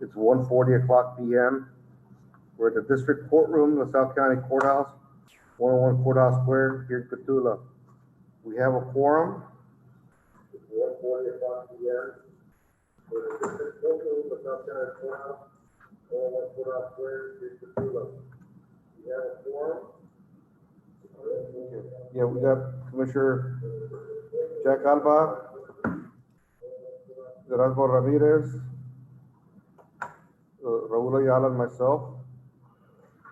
It's 1:40 p.m. We're at the district courtroom, LaSalle County Courthouse, 101 Courthouse Square, here in Catula. We have a quorum. It's 1:40 p.m. We're at the district courtroom, LaSalle County Courthouse, 101 Courthouse Square, here in Catula. We have a quorum. Yeah, we got Commissioner Jack Alba, Gerardo Ramirez, Raul Ayala, and myself.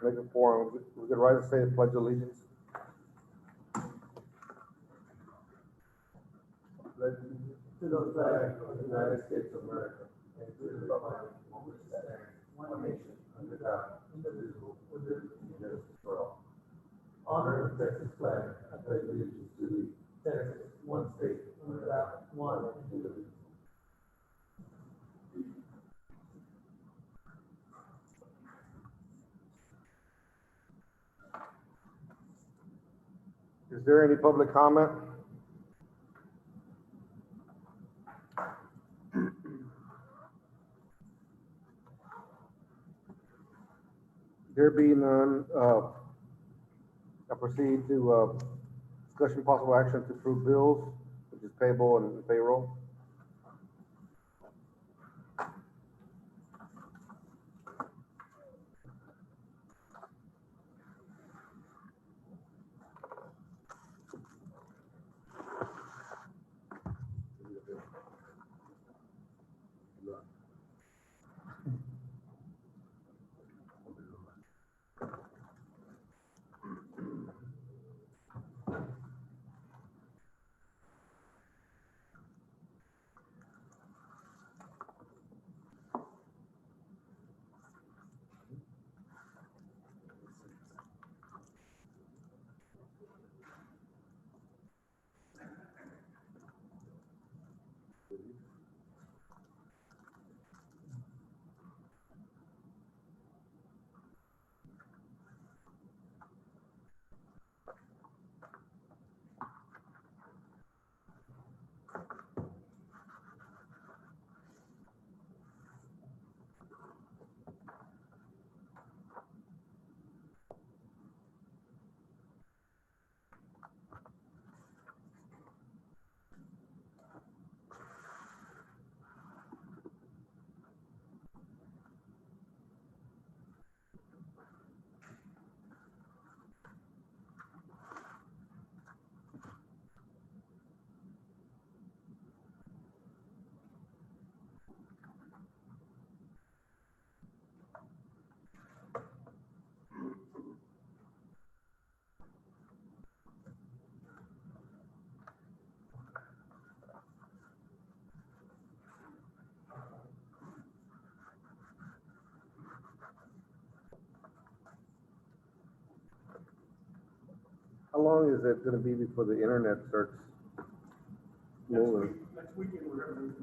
Make a forum. We could rise and say the Pledge of Allegiance. To the flag of the United States of America and to the republic for which it stands, one nation, under God, indivisible, with liberty and justice for all. Honor the Texas flag. I pledge allegiance to thee, Texas, one state, under God, one and indivisible. Is there any public comment? There being none, I proceed to discussion possible action to approve bills, which is payable and payroll. How long is it going to be before the internet starts moving? Next weekend, we're going to move.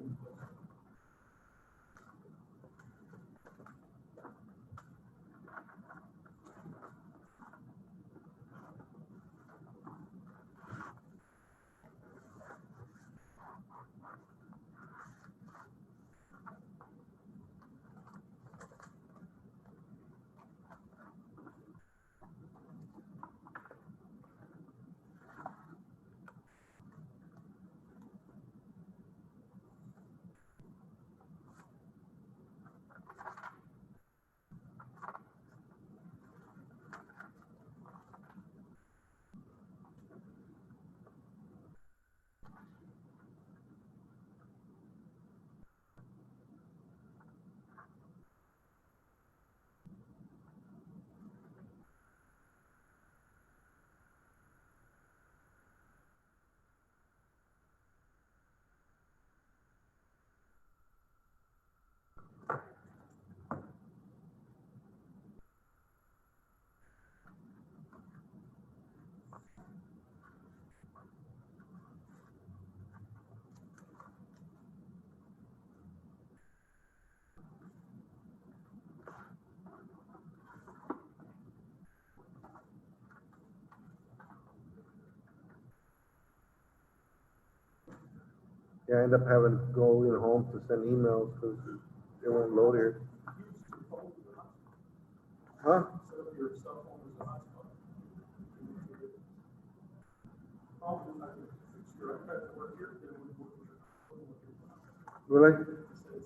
Yeah, I end up having to go home to send emails because it won't load here. Huh? Set up your cell phone as a hotspot. Problem is, I think if your iPad at work here, then it would work with your. Really? So if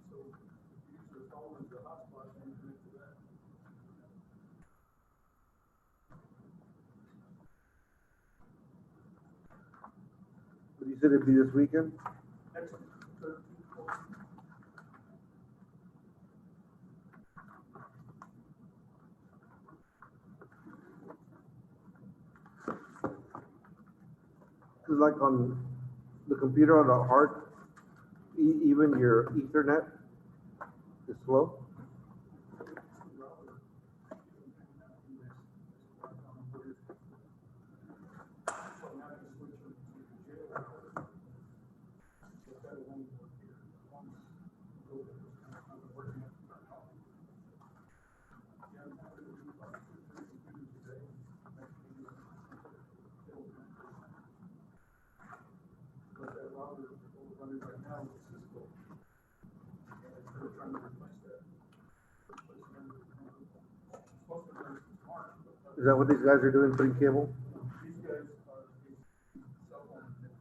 you use your phone as a hotspot, then you connect to that. But you said it'd be this weekend? Excellent. 13, 14. Cause like on the computer on the hard, even your Ethernet is slow. But that router is running right now with Cisco. And they're trying to replace that. Supposed to run since March, but Is that what these guys are doing, putting cable? these guys are cell phone antennas.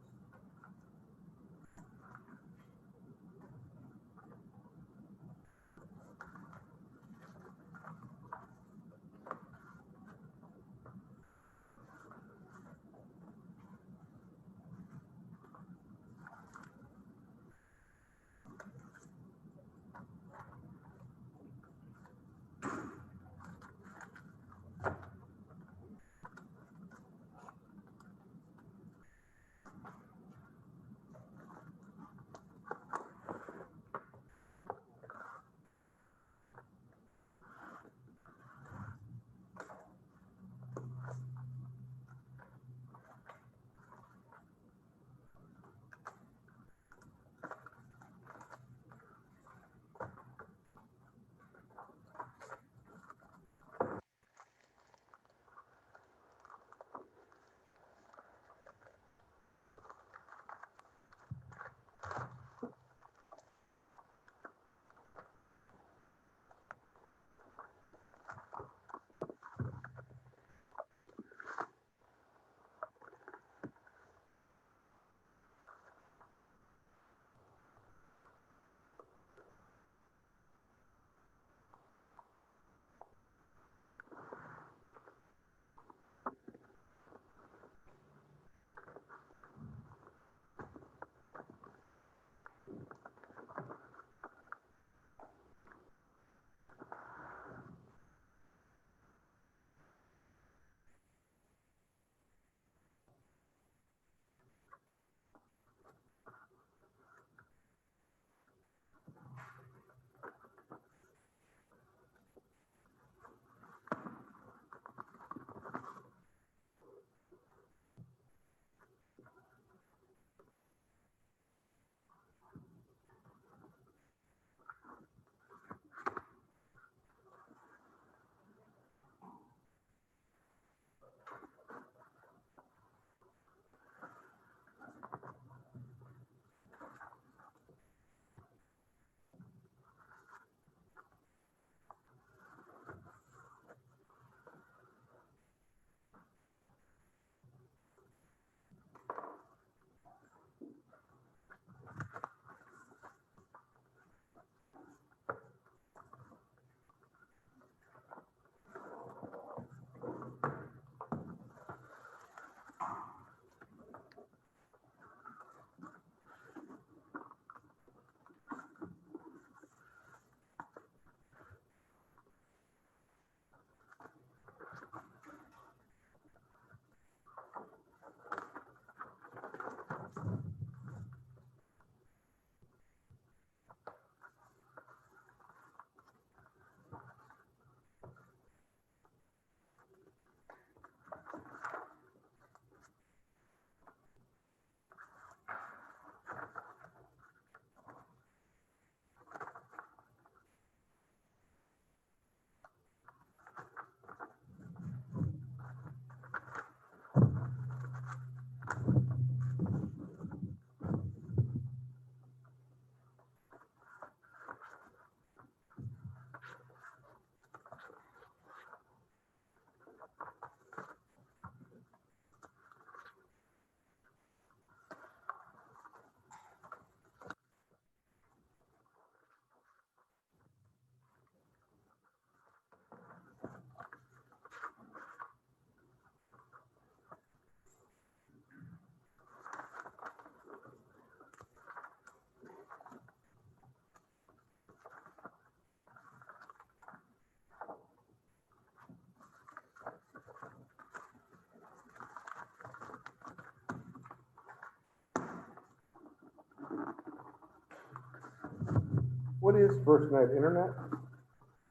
What is FirstNet Internet?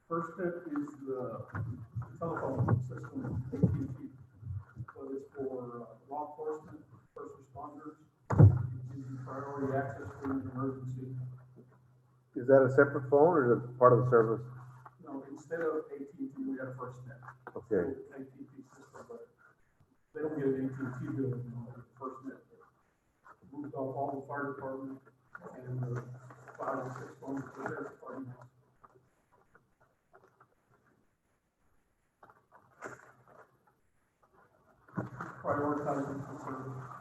FirstNet is the telephone system, AT&T. So it's for law enforcement, first responders, gives you priority access during an emergency. Is that a separate phone or is it part of the service? No, instead of AT&T, we have FirstNet. Okay. So AT&T system, but they don't get an AT&T bill anymore, FirstNet. Moved off all the fire department and the 5 and 6 phones for their department. Prioritizing the service.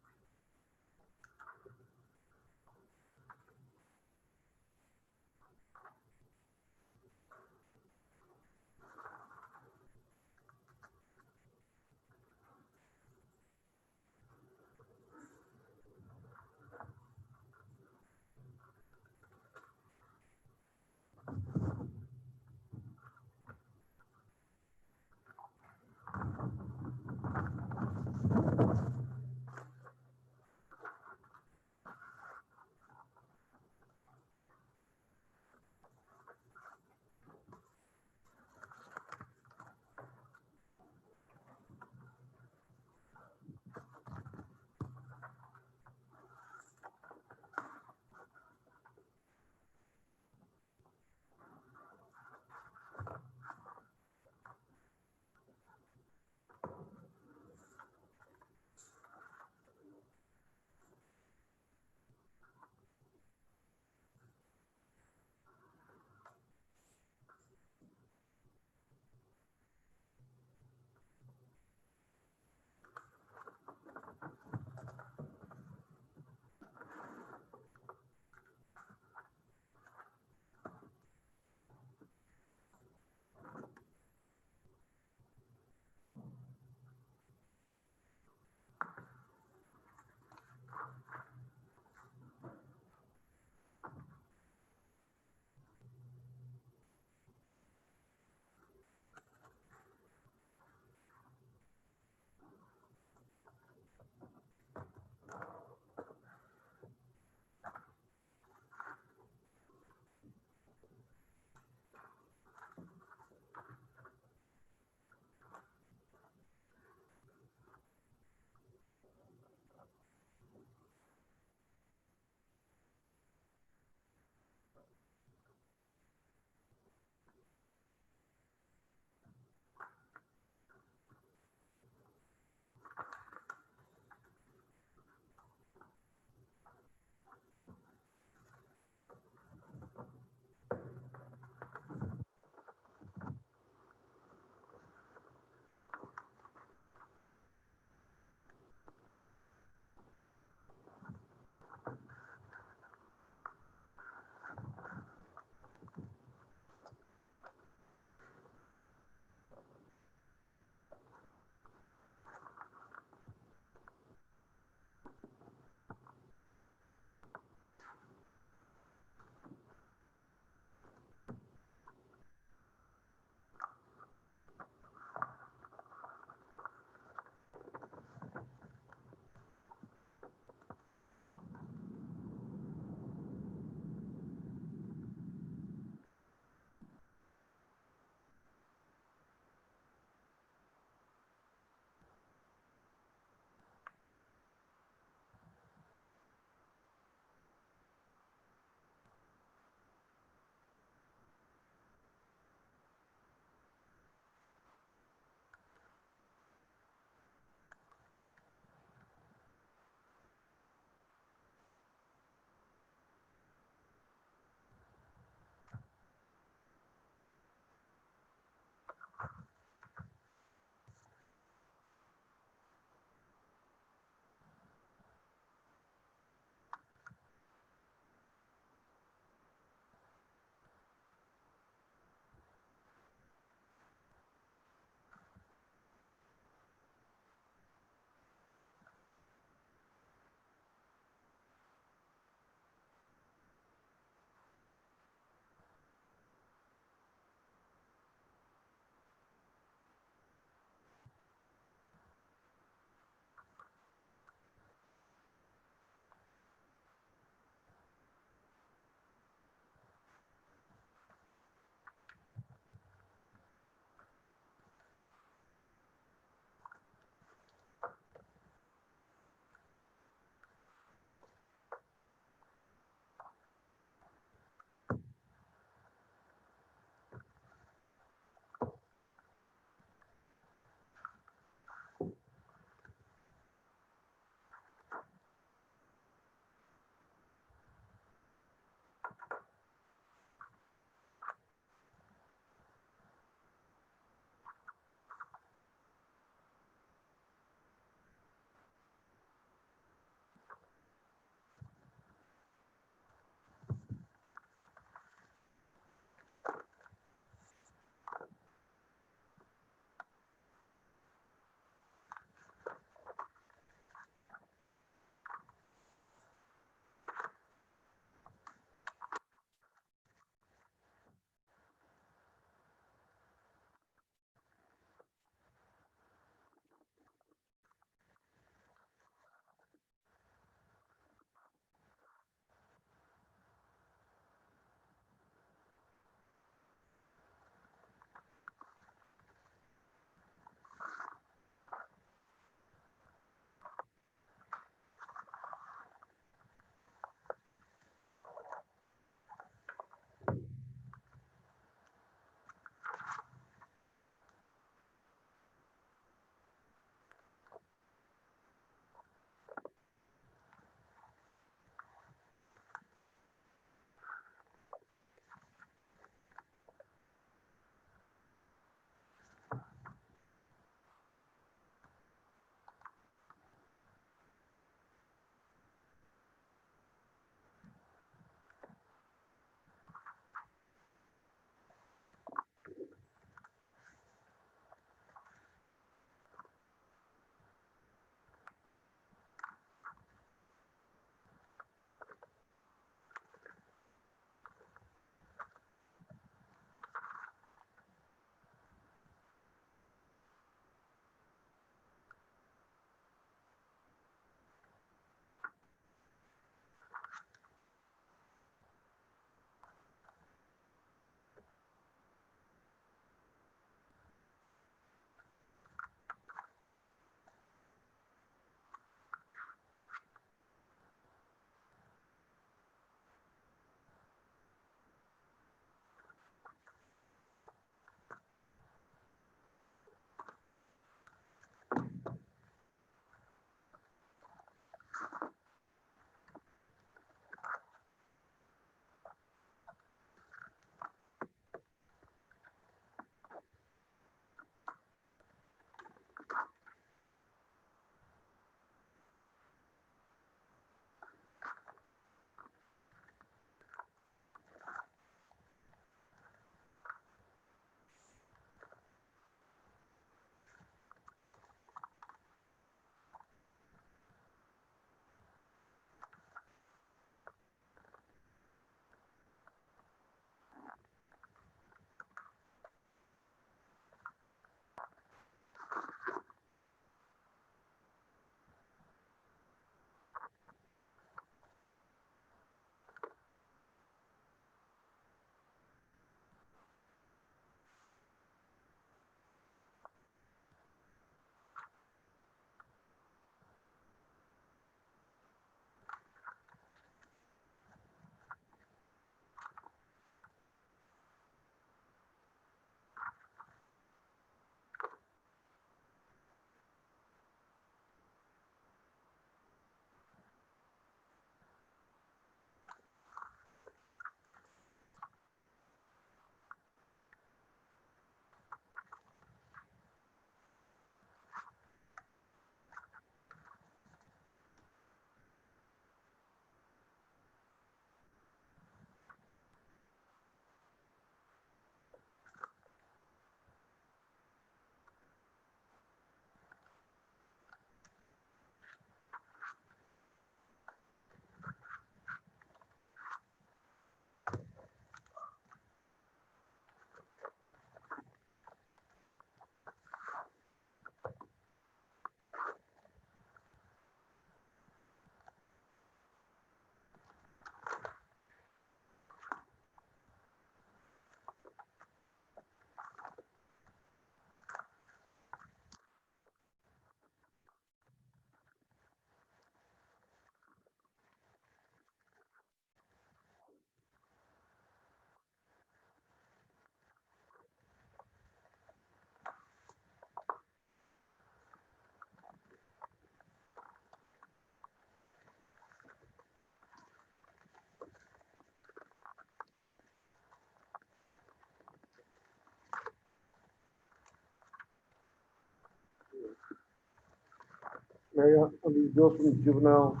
Mary, on these bills from juvenile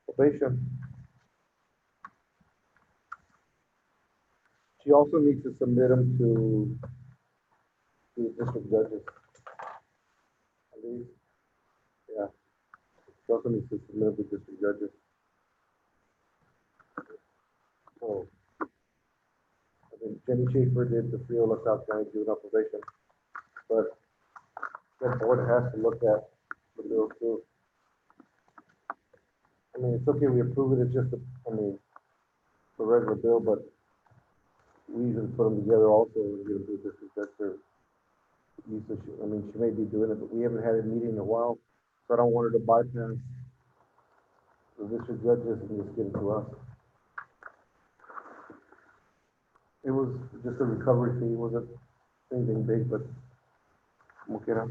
probation, she also needs to submit them to the district judges. I believe, yeah, she also needs to submit to district judges. So, I think Jenny Schaefer did the Freola South County juvenile probation, but that board has to look at the bills too. I mean, it's okay, we approve it, it's just, I mean, the regular bill, but we usually put them together also and give them to the district judge for use. I mean, she may be doing it, but we haven't had a meeting in a while, so I don't want her to bypass the district judges and just give it to us. It was just a recovery fee, wasn't anything big, but okay now.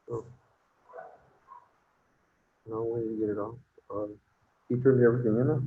So, no way to get it off. He turned everything in, huh?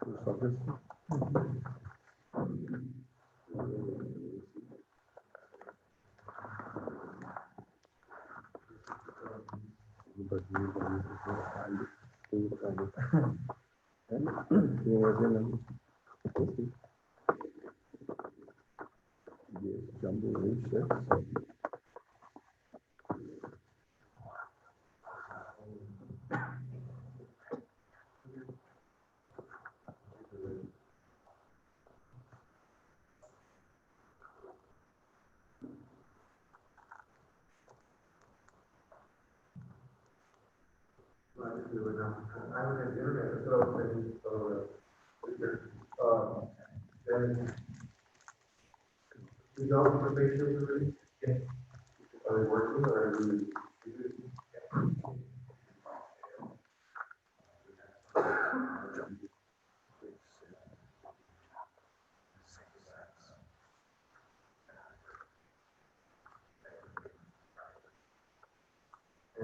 Looks like this. Jumbo research. I don't have the internet, that's what I was saying, then, you know, information really, are they working or are we?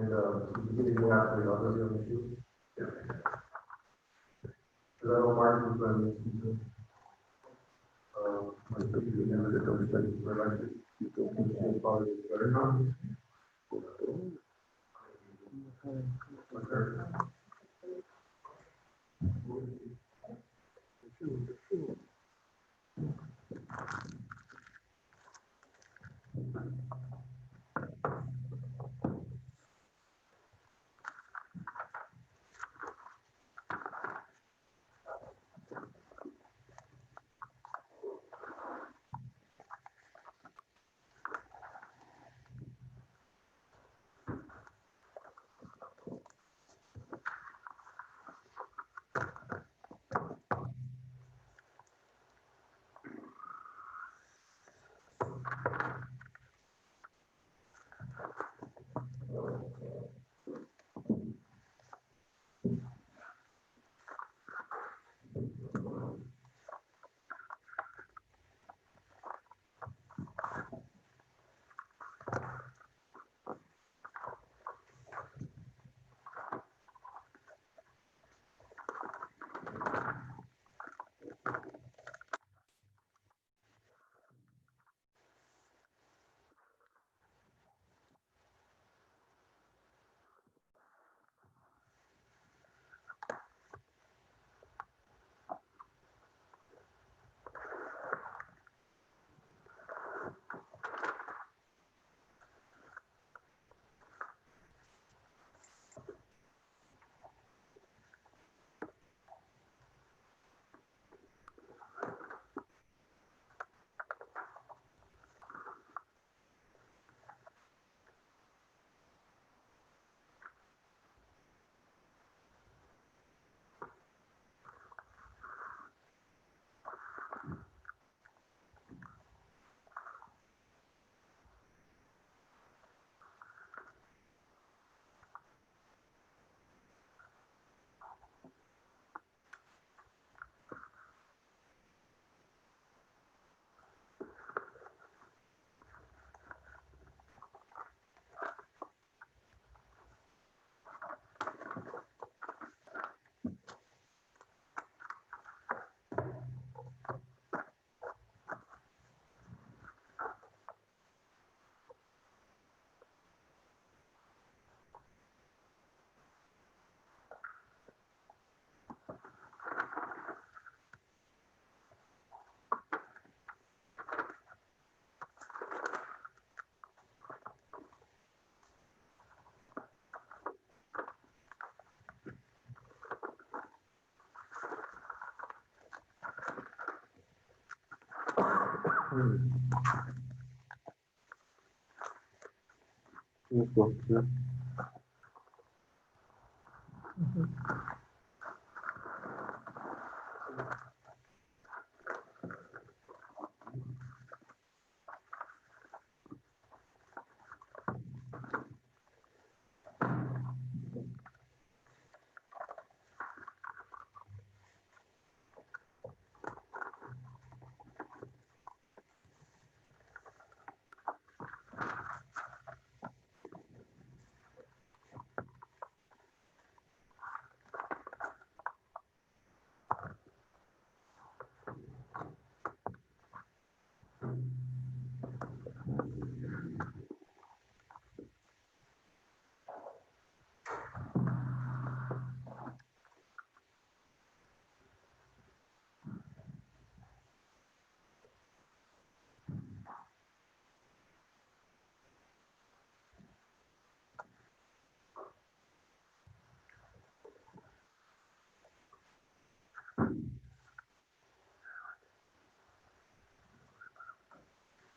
you can have the other on the shoe. Yeah. Because I don't mark them for this season. You know, they don't spend for like this. You don't probably better not.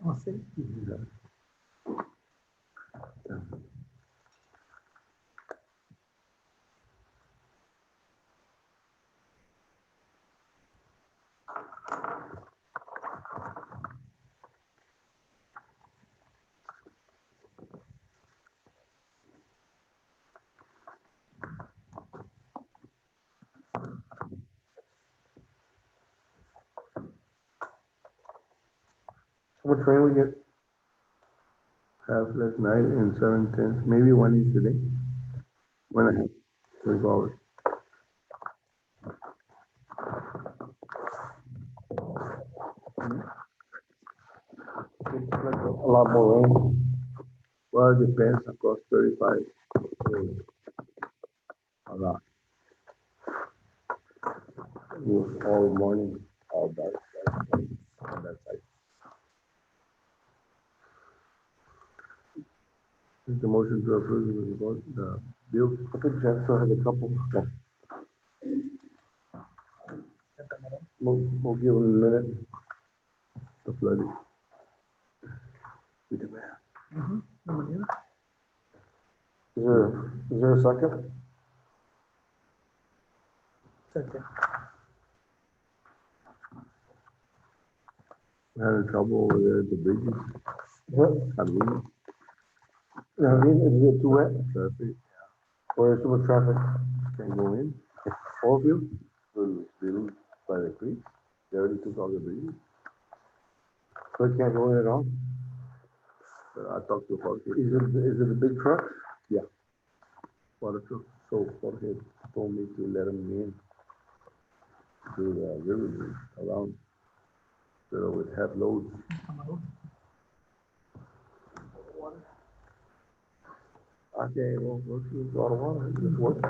Oh, sí. How much rain we get? Half last night and 7 tenths, maybe 1 inch today. One and a half, 24 hours. It's like a lot more rain. Well, it depends, across 35. A lot. It was all morning, all dark, on that side. Is the motion to approve the bill? I think Jeff still has a couple. We'll give him a minute. The flooding. Is there a second? Second. We had trouble over there at the bridges. What? Halloween, Yeah, I mean, is it too wet? traffic, Or is too much traffic? can't go in. All of you? Still by the creek. They already took all the bridges. So you can't go in at all? But I talked to Jorge. Is it a big truck? Water truck, so Jorge told me to let him in to the river bridge around, so with half loads. Okay, well, we'll see, a lot of water, just work.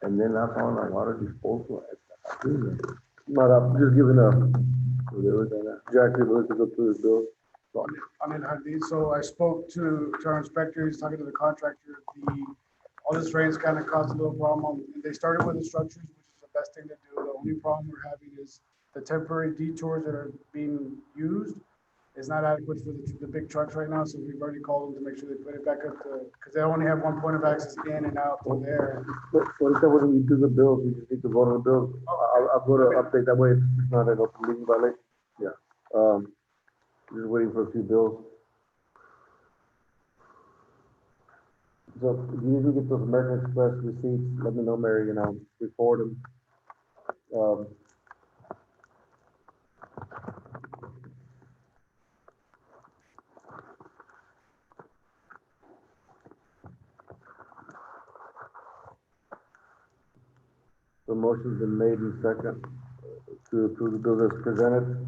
And then I found a water disposal at the prison. Not up, just giving So there was that. Jack the ability to go through his bill. I'm in Hardeep, so I spoke to our inspector, he's talking to the contractor, all this rain's kind of caused a little problem, and they started with the structures, which is the best thing to do, the only problem we're having is the temporary detours that are being used is not adequate for the big trucks right now, so we've already called them to make sure they put it back up to, because they only have one point of access in and out from there. But instead, when we do the bills, we just need to vote on the bills. I'll go to update that way, it's not an open meeting violation. Yeah. Just waiting for a few bills. So if you didn't get those American Express receipts, let me know, Mary, and I'll report them. The motion's been made and second to approve the bill as presented.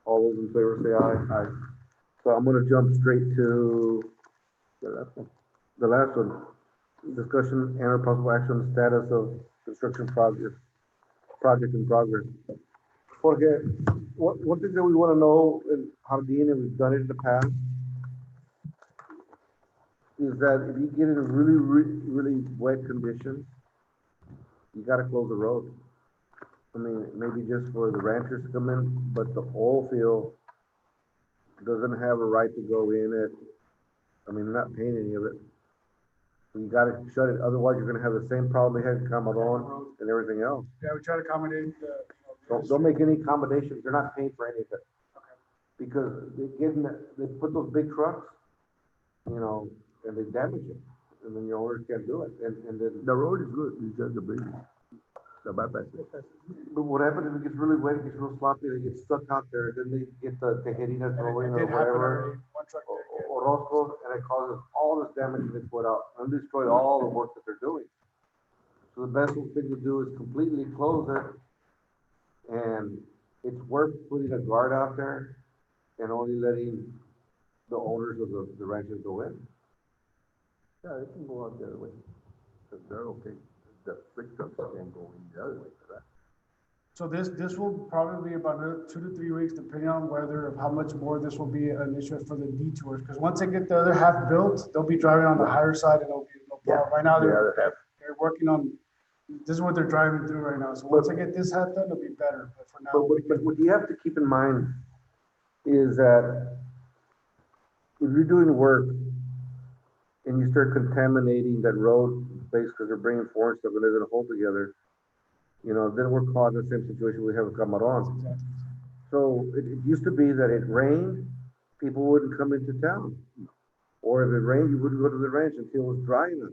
All those in favor say aye. Aye. So I'm gonna jump straight to The last one. the last one. Discussion and or possible action on the status of construction project in progress. Jorge, one thing that we wanna know in Jardín, and we've done it in the past, is that if you get in really wet conditions, you gotta close the road. I mean, maybe just for the ranchers to come in, but the oil field doesn't have a right to go in it. I mean, they're not paying any of it. So you gotta shut it, otherwise you're gonna have the same problem they had in Cameron and everything else. Yeah, we try to accommodate Don't make any accommodations, they're not paying for any of it. Okay. Because they put those big trucks, and they damage it, and then your owners can't do it, and then. The road is good, it's just the bridge, the bypass. But what happens if it gets really wet, it gets real sloppy, they get stuck out there, then they get the tejeritas rolling or It did happen whatever. already, one truck did get. Or Roscoe's, and it causes all this damage they put out, and destroy all the work that they're doing. So the best thing to do is completely close it, and it's worth putting a guard out there and only letting the owners of the ranches go in. Yeah, they can go out the other way, because they're okay. The big trucks can go in the other way, correct? So this will probably be about another 2 to 3 weeks, depending on whether of how much more this will be an issue for the detours. Because once they get the other half built, they'll be driving on the higher side and it'll be no problem. Right now, The other half. they're working on, this is what they're driving through right now. So once they get this half done, it'll be better. But for now, But what you have to keep in mind is that if you're doing work and you start contaminating that road space because they're bringing foreign stuff and they're gonna hold together, then we're caught in the same situation we have with Cameron. exactly. So it used to be that it rained, people wouldn't come into town. Or if it rained, you wouldn't go to the ranch until it was dry enough.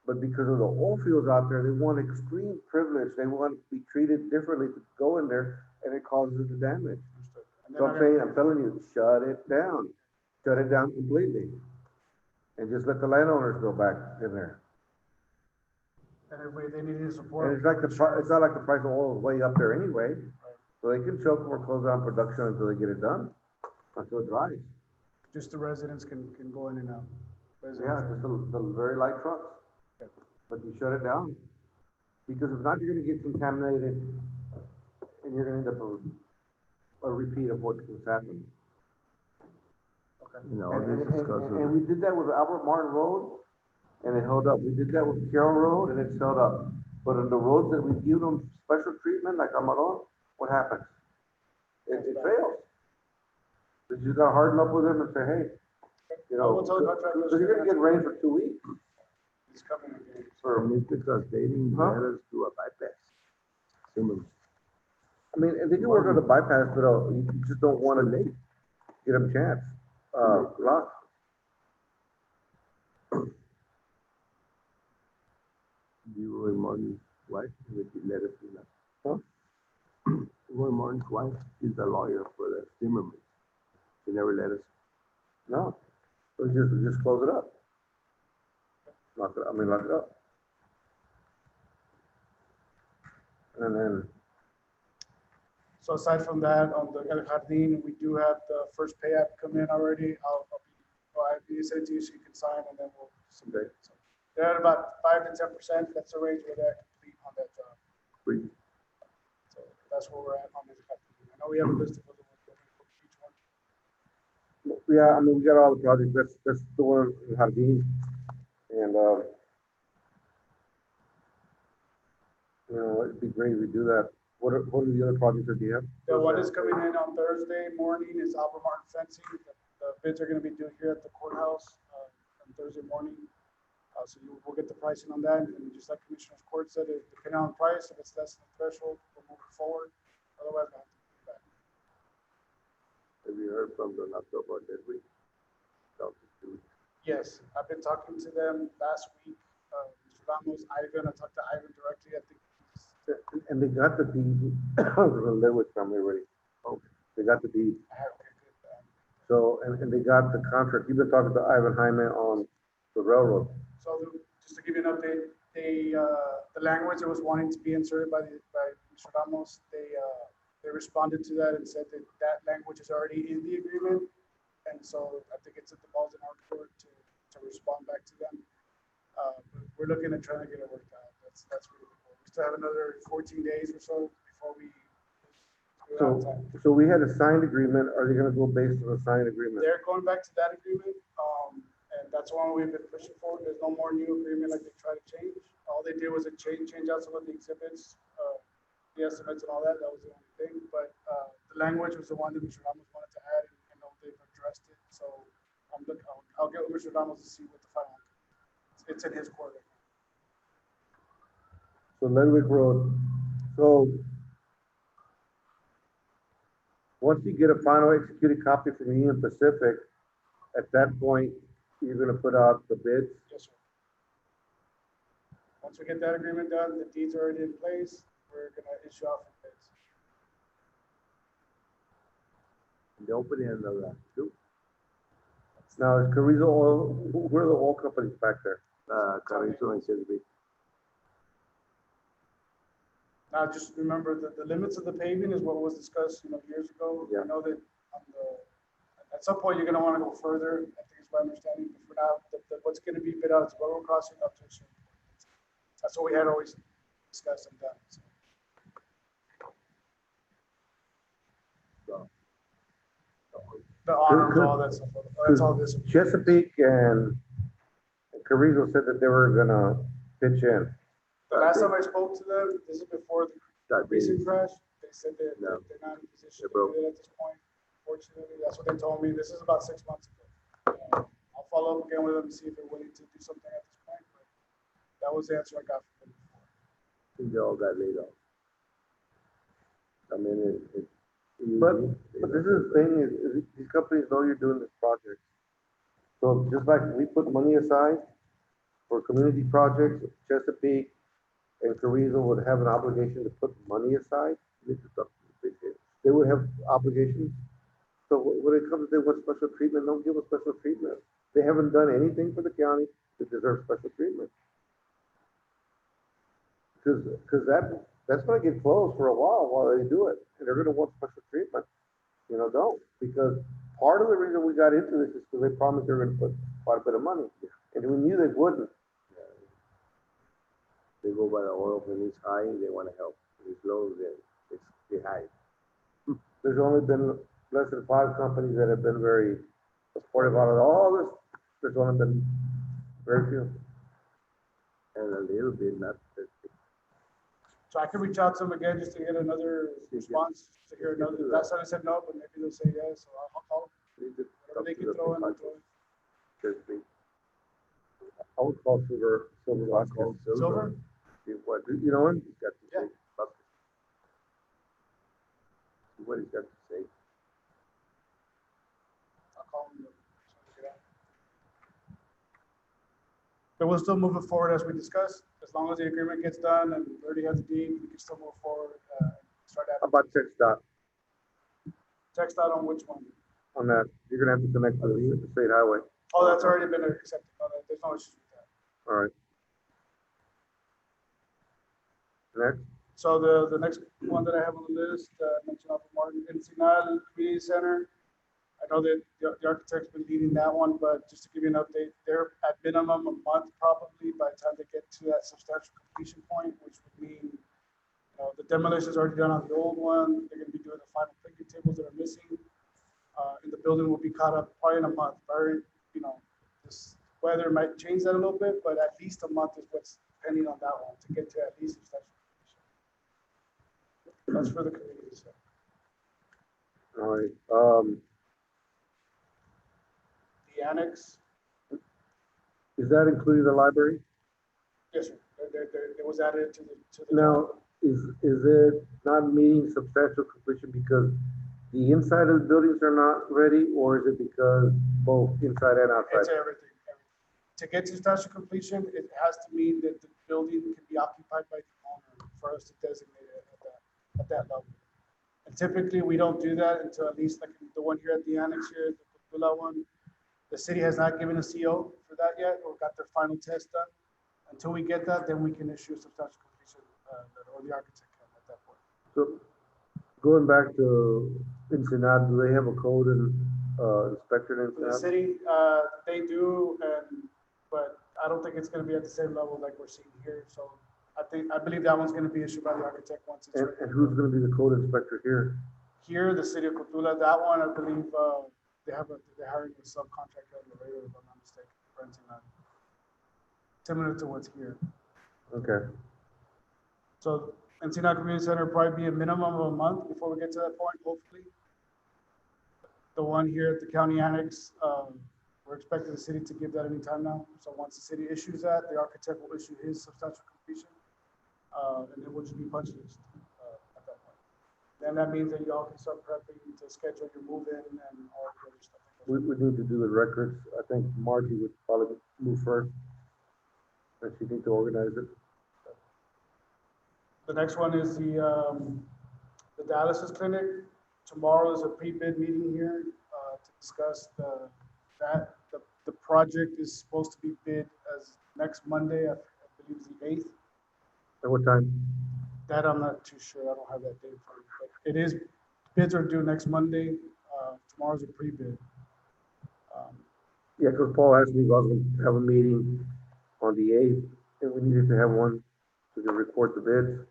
But because of the oil fields out there, they want extreme privilege, they want to be treated differently to go in there, and it causes the damage. And So then I'm telling you, shut it down completely. And just let the landowners go back in there. And if they needed And support. it's like it's not like the price of oil is way up there anyway, so they can choke or close down production until they get it done, until it dries. Just the residents can go in and out. Yeah, just the very light trucks. But you shut it down, because if not, you're gonna get contaminated, and you're gonna end up a repeat of what was happened. You know, And, this and, is and, because and of, we did that with Albert Martin Road, and it held up. We did that with Carroll Road, and it's held up. But on the roads that we give them special treatment, like Amador, what happens? It fails. So you just gotta harden up with them and say, hey, you I know, will tell the contractors. because you're gonna get rain for 2 weeks. It's coming again. and it's because they didn't Huh? let us do a bypass. Similar. I mean, and they can work on the bypass, but you just don't wanna get them a chance. Lock. Leroy Martin's wife, which he let us do that. Huh? Leroy Martin's wife is the lawyer for the Zimmerman. She never let us. No, so just close it up. Lock it up. And then, So aside from that, on the El Jardín, we do have the first pay app come in already. I'll be sent to you so you can sign and then we'll submit it. So they're at about 5 to 10%. That's the range where they're complete on that job. Free. So that's where we're at on the El Jardín. I know we have a list of other ones for each one. yeah, I mean, we got all the projects, that's the one in Jardín. And, you know, it'd be great if we do that. What are the other projects that you have? The one is coming in on Thursday morning is Albert Martin fencing. The bids are gonna be due here at the courthouse, on Thursday morning. So we'll get the pricing on that, and just like Commissioner's Court said, depending on price, if it's less than the threshold, we'll move it forward. Otherwise, we'll have to put it back. Have you heard from the laptop about that week? Yes, I've been talking to them last week. Mr. Ramos, Ivan, I talked to Ivan directly. I think he's, And they got the deed from the Lewis family already. Okay. They got the deed. I have good. So, and they got the contract. You've been talking to Ivan Jaime on the railroad. So just to give you an update, the language that was wanting to be inserted by Mr. Ramos, they responded to that and said that that language is already in the agreement. And so I think it's at the balls in our court to respond back to them. We're looking at trying to get it worked out. That's really cool. We still have another 14 days or so before we're out of time. So we had a signed agreement. Are they gonna go based on the signed agreement? They're going back to that agreement, and that's one we've been pushing for. There's no more new agreement like they try to change. All they did was change out some of the exhibits, the estimates and all that. That was the only thing. But the language was the one that Mr. Ramos wanted to add, and I know they've addressed it. So I'll get with Mr. Ramos to see what the final. It's in his court. So Lenwick Road, so once you get a final executed copy from Union Pacific, at that point, you're gonna put out the bids. Yes, sir. Once we get that agreement done, the deeds are already in place. We're gonna issue out for bids. The opening of the two, Now, is Carrizo Oil, who are the oil companies back there? Carrizo and Chesapeake. Now, just remember that the limits of the paving is what was discussed, years ago. Yeah. I know that at some point, you're gonna wanna go further, I think it's my understanding, but for now, what's gonna be bid out is railroad crossing up to a certain point. That's what we had always discussed and done, so. The honors, all that stuff, that's all this. Chesapeake and Carrizo said that they were gonna pitch in. The last time I spoke to them, this is before the That recent is, crash, they said that No. they're not in a position They're to broke. do it at this point. Fortunately, that's what they told me. This is about 6 months ago. I'll follow up again with them and see if they're willing to do something at this point, but that was the answer I got from them before. I think they all got laid off. I mean, But this is the thing, is these companies know you're doing this project. So just like we put money aside for community projects, Chesapeake and Carrizo would have an obligation to put money aside. They would have obligations. So when it comes to they want special treatment, don't give them special treatment. They haven't done anything for the county to deserve special treatment. Cause that's gonna get closed for a while they do it, and they're gonna want special treatment. Don't, because part of the reason we got into this is because they promised they were gonna put quite a bit of money, and we knew they wouldn't. They go by the oil, when it's high, they wanna help. When it's low, they hide. There's only been less than 5 companies that have been very supportive out of all this. There's only been very few. And a little bit, not that. So I can reach out to them again just to get another response, to hear another, that side said no, but maybe they'll say yes, so I'll call them. Whatever they can throw in, they'll throw in. I would call Silver Vasquez. Silver? See what, you know him? He's got to Yeah. say. Fuck it. See what he's got to say. I'll call them. But we'll still move it forward as we discussed, as long as the agreement gets done and we already have the deed, we can still move forward, start How about text dot text out on which one. on that? You're gonna have to connect to the state highway. Oh, that's already been accepted, no, there's no issues with that. All right. Next, So the next one that I have on the list, mentioned off of Martin, Ensenada Community Center. I know that the architect's been leading that one, but just to give you an update, they're at minimum a month probably by the time they get to that substantial completion point, which would mean, the demolition's already done on the old one. They're gonna be doing the final picnic tables that are missing. And the building will be caught up probably in a month. This weather might change that a little bit, but at least a month is what's pending on that one to get to at least substantial completion. That's for the community center. all right. The annex, Is that including the library? yes, sir. It was added to the. Now, is it not meeting substantial completion because the inside of the buildings are not ready, or is it because both inside and outside? It's everything. To get to substantial completion, it has to mean that the building can be occupied by the owner for us to designate it at that level. And typically, we don't do that until at least like the one here at the annex here, the Capula one. The city has not given a CO for that yet, or got their final test done. Until we get that, then we can issue a substantial completion, or the architect can at that point. So, going back to Ensenada, do they have a code and inspector in For the Ensenada? city, they do, but I don't think it's gonna be at the same level like we're seeing here. So I believe that one's gonna be issued by the architect once it's ready. And who's gonna be the code inspector here? Here, the city of Cotula, that one, I believe, they're hiring a subcontractor on the radar, if I'm not mistaken, renting that. Similar to what's here. Okay, So Encina Community Center will probably be a minimum of a month before we get to that point, hopefully. The one here at the county annex, we're expecting the city to give that any time now. So once the city issues that, the architect will issue his substantial completion. And then we'll just be punch list at that point. Then that means that y'all can start prepping to schedule your move-in and all the other stuff. we need to do the records. I think Margie would probably move first. And she needs to organize it. The next one is the dialysis clinic. Tomorrow is a pre-bid meeting here to discuss the project is supposed to be bid as next Monday, I believe it's the 8th. At what time? That I'm not too sure. I don't have that date for you, but it is, bids are due next Monday. Tomorrow's a pre-bid. Yeah, because Paul asked me if I was gonna have a meeting on the 8th, and we needed to have one to record the bids.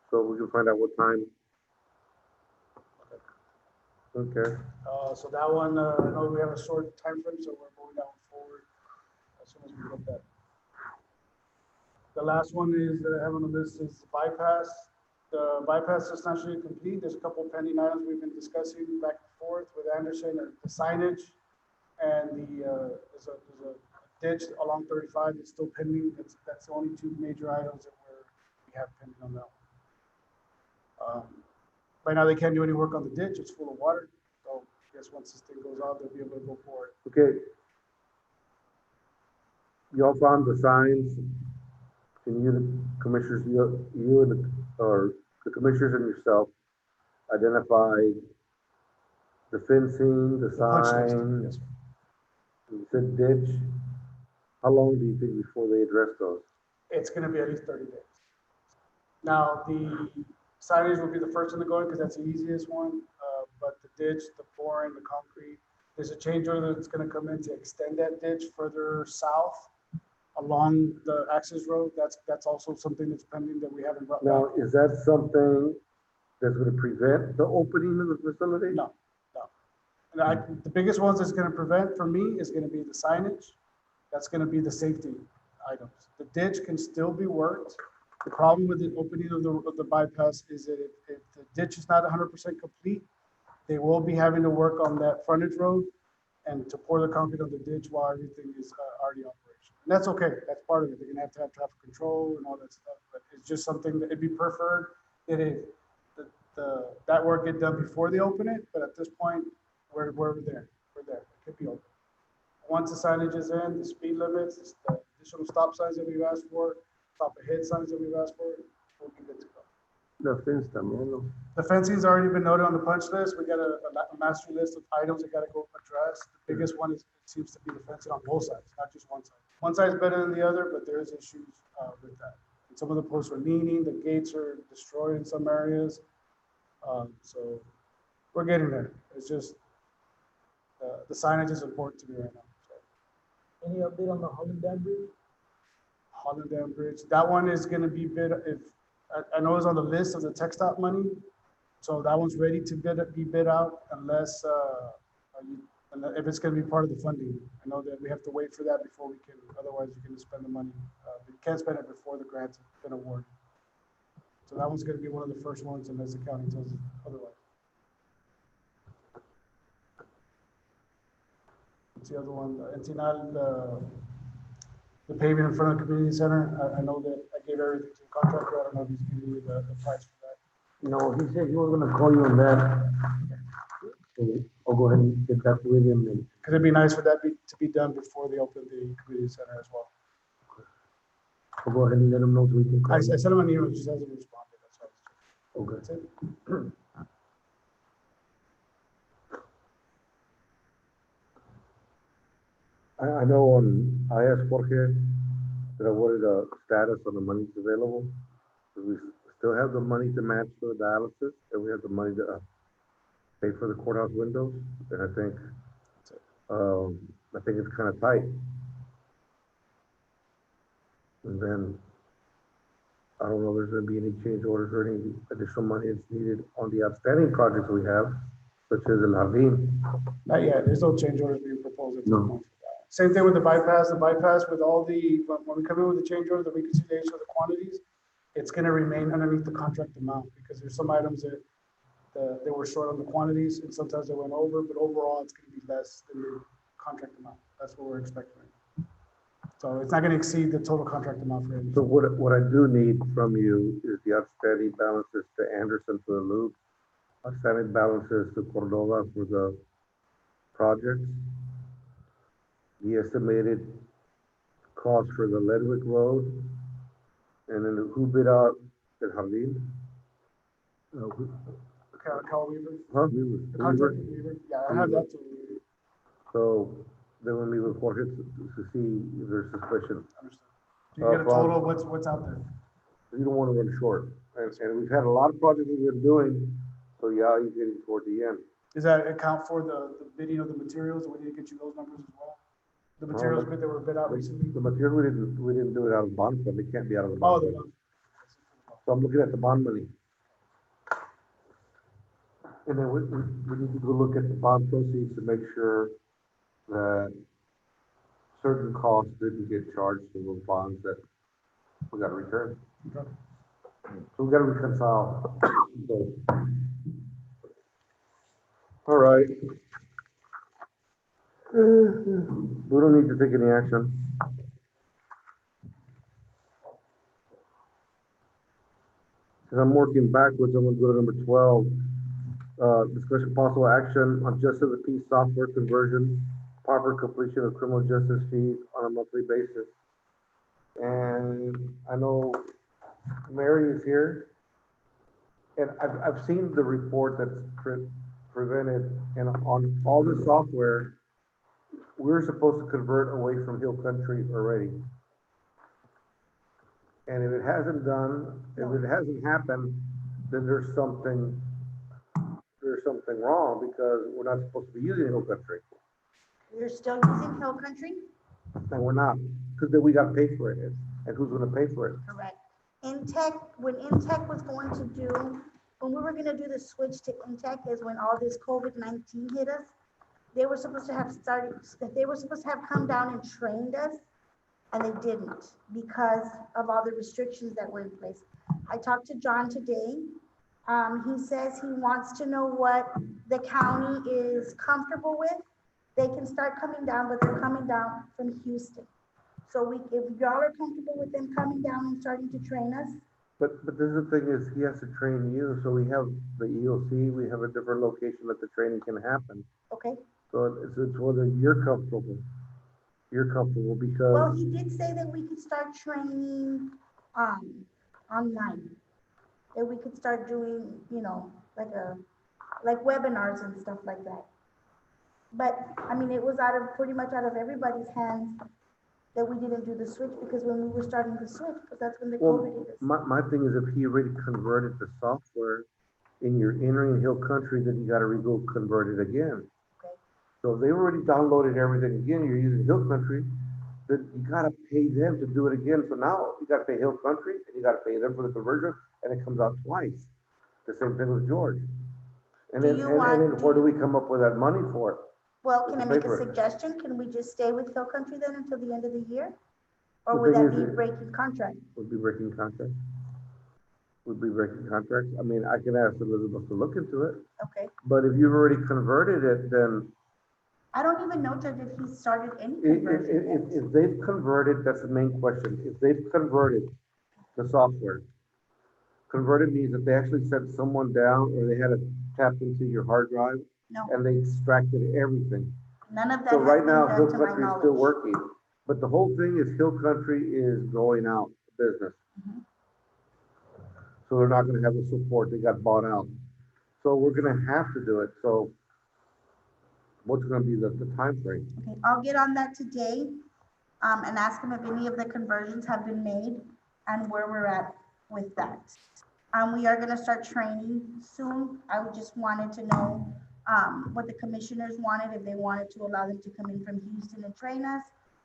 So we can find out what time. Okay, So that one, I know we have a short time frame, so we're moving that one forward as soon as we get that. The last one is that I have on the list is bypass. The bypass is essentially complete. There's a couple pending items we've been discussing back and forth with Anderson, and the signage and there's a ditch along 35 that's still pending. That's the only two major items that we have pending on that one. Right now, they can't do any work on the ditch. It's full of water. So I guess once this thing goes out, they'll be able to go for it. okay. Y'all found the signs. Can you, the commissioners, you and the commissioners and yourself identify the fencing, the Punch list. sign, Yes, sir. you said ditch? How long do you think before they address those? It's going to be at least 30 days. Now, the signage will be the first one to go in because that's the easiest one. But the ditch, the pouring, the concrete, there's a change order that's gonna come in to extend that ditch further south along the access road. That's also something that's pending that we haven't brought back. Now, is that something that's gonna prevent the opening of the facility? No, no. And the biggest ones that's gonna prevent for me is gonna be the signage. That's gonna be the safety items. The ditch can still be worked. The problem with the opening of the bypass is that if the ditch is not 100% complete, they will be having to work on that frontage road and to pour the concrete on the ditch while everything is already operational. And that's okay, that's part of it. They're gonna have to have traffic control and all that stuff, but it's just something that it'd be preferred that that work get done before they open it, but at this point, we're there, it could be open. Once the signage is in, the speed limits, the additional stop signs that we've asked for, stop ahead signs that we've asked for, we'll be good to go. La fence también, ¿no? The fencing's already been noted on the punch list. We got a master list of items that gotta go address. The biggest one is, it seems to be the fencing on both sides, not just one side. One side's better than the other, but there is issues with that. And some of the posts are leaning, the gates are destroyed in some areas. So we're getting there. It's just, the signage is important to me right now. So. Any update on the Holland Dam Bridge? Holland Dam Bridge, that one is gonna be bid, I know it's on the list of the tech stop money, so that one's ready to be bid out unless, if it's gonna be part of the funding. I know that we have to wait for that before we can, otherwise you can spend the money. You can't spend it before the grant's been awarded. So that one's gonna be one of the first ones unless the county tells us otherwise. What's the other one? Entinal, the paving in front of the community center. I know that I gave everything to the contractor. I don't know if he's giving you the price for that. No, he said he was gonna call you on that. So I'll go ahead and get that with him and. Cause it'd be nice for that to be done before they open the community center as well. I'll go ahead and let him know so we can call I you. sent him an email, just hasn't responded. That's all. Okay. That's it. I know I asked Jorge that I wanted a status on the monies available. We still have the money to match for the dialysis, and we have the money to pay for the courthouse windows, and I think it's kind of tight. And then, I don't know if there's gonna be any change orders or any additional money that's needed on the outstanding projects we have, such as El Jardín. Not yet. There's no change orders being proposed at this No. point. Same thing with the bypass. The bypass with all when we come in with the change order, the reconciliation of the quantities, it's gonna remain underneath the contract amount because there's some items that they were short on the quantities and sometimes they went over, but overall it's gonna be less than the contract amount. That's what we're expecting. So it's not gonna exceed the total contract amount for it. So what I do need from you is the outstanding balances to Anderson for the loop, outstanding balances to Cordova for the projects, the estimated cost for the Ledwick Road, and then who bid out El Jardín? Cal Weaver, Huh? the contractor Weaver, yeah, I have that too. So then we'll meet with Jorge to see if there's suspicion. Understood. Do you get a total of what's out there? You don't want to run short. And we've had a lot of projects we've been doing, so yeah, you're getting toward the end. Does that account for the bidding of the materials? Do we need to get you those numbers as well? The materials bid that were bid out recently? The material, we didn't do it out of bond fund. It can't be out of the Oh, bond the fund. So I'm looking at the bond money. And then we need to go look at the bond proceeds to make sure that certain costs didn't get charged to those bonds that we got to return. Okay. So we got to reconcile. So, all right. We don't need to take any action. Because I'm working backwards, I'm gonna go to number 12. Discussion possible action on justice of the peace software conversion, proper completion of criminal justice fees on a monthly basis. And I know Mary is here. And I've seen the report that's presented, and on all the software, we're supposed to convert away from Hill Country already. And if it hasn't happened, then there's something wrong because we're not supposed to be using Hill Country. You're still using Hill Country? And we're not, because then we gotta pay for it. And who's gonna pay for it? Correct. Intech, when Intech was going to do, when we were gonna do the switch to Intech is when all this COVID-19 hit us. They were supposed to have come down and trained us, and they didn't because of all the restrictions that were in place. I talked to John today. He says he wants to know what the county is comfortable with. They can start coming down, but they're coming down from Houston. So if y'all are comfortable with them coming down and starting to train us, But this is the thing is, he has to train you, so we have the EOC, we have a different location that the training can happen. okay? So it's whether you're comfortable Well, because, he did say that we could start training, online. That we could start doing, like webinars and stuff like that. But, I mean, it was pretty much out of everybody's hands that we didn't do the switch because when we were starting to switch, because that's when the COVID well, hit us. my thing is if he already converted the software and you're entering Hill Country, then you gotta go convert it again. Okay. So if they've already downloaded everything again, you're using Hill Country, then you gotta pay them to do it again. So now you gotta pay Hill Country and you gotta pay them for the conversion and it comes out twice. The same thing with George. And Do then, you and want- then where do we come up with that money for it? Well, can I make a Paper. suggestion? Can we just stay with Hill Country then until the end of the year? Or The would thing that is be breaking contract? Would be breaking contracts? Would be breaking contracts? I mean, I can ask Elizabeth to look into it, Okay. but if you've already converted it, then I don't even know, Judge, if he started any if, conversion yet. if they've converted, that's the main question. If they've converted the software, converted means that they actually sent someone down or they had to tap into your hard drive No, and they extracted everything. none of that So has right been now, Hill done to my Country is still knowledge. working, but the whole thing is Hill Country is going out of business. Mhm. So they're not gonna have the support, they got bought out. So we're gonna have to do it, so what's gonna be the timeframe? Okay, I'll get on that today, and ask him if any of the conversions have been made and where we're at with that. We are gonna start training soon. I just wanted to know, what the commissioners wanted, if they wanted to allow them to come in from Houston and train us,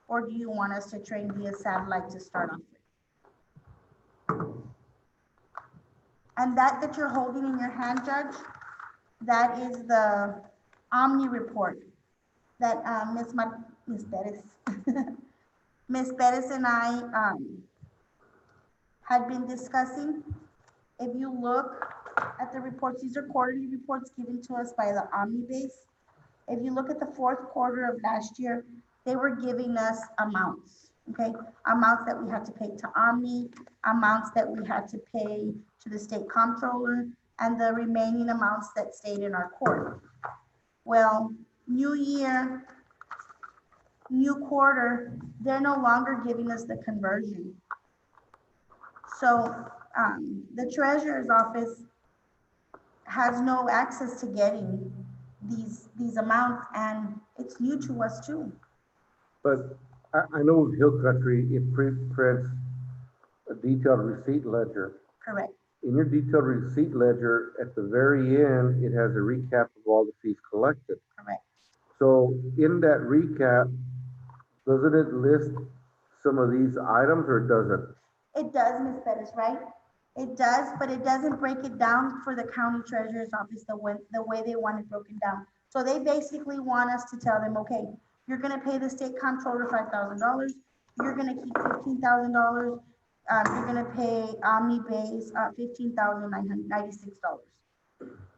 or do you want us to train via satellite to start off with? And that you're holding in your hand, Judge, that is the Omni report that, Ms. Bettis, Ms. Bettis and I, had been discussing. If you look at the reports, these are quarterly reports given to us by the Omnibase. If you look at the fourth quarter of last year, they were giving us amounts, okay? Amounts that we had to pay to Omni, amounts that we had to pay to the state comptroller, and the remaining amounts that stayed in our court. Well, new year, new quarter, they're no longer giving us the conversion. So, the treasurer's office has no access to getting these amounts, and it's new to us too. But I know with Hill Country, it prints a detailed receipt ledger. Correct. In your detailed receipt ledger, at the very end, it has a recap of all the fees collected. Correct. So in that recap, doesn't it list some of these items or does it? It does, Ms. Bettis, right? It does, but it doesn't break it down for the county treasurer's office the way they want it broken down. So they basically want us to tell them, okay, you're gonna pay the state comptroller $5,000, you're gonna keep $15,000, you're gonna pay Omnibase, $15,996.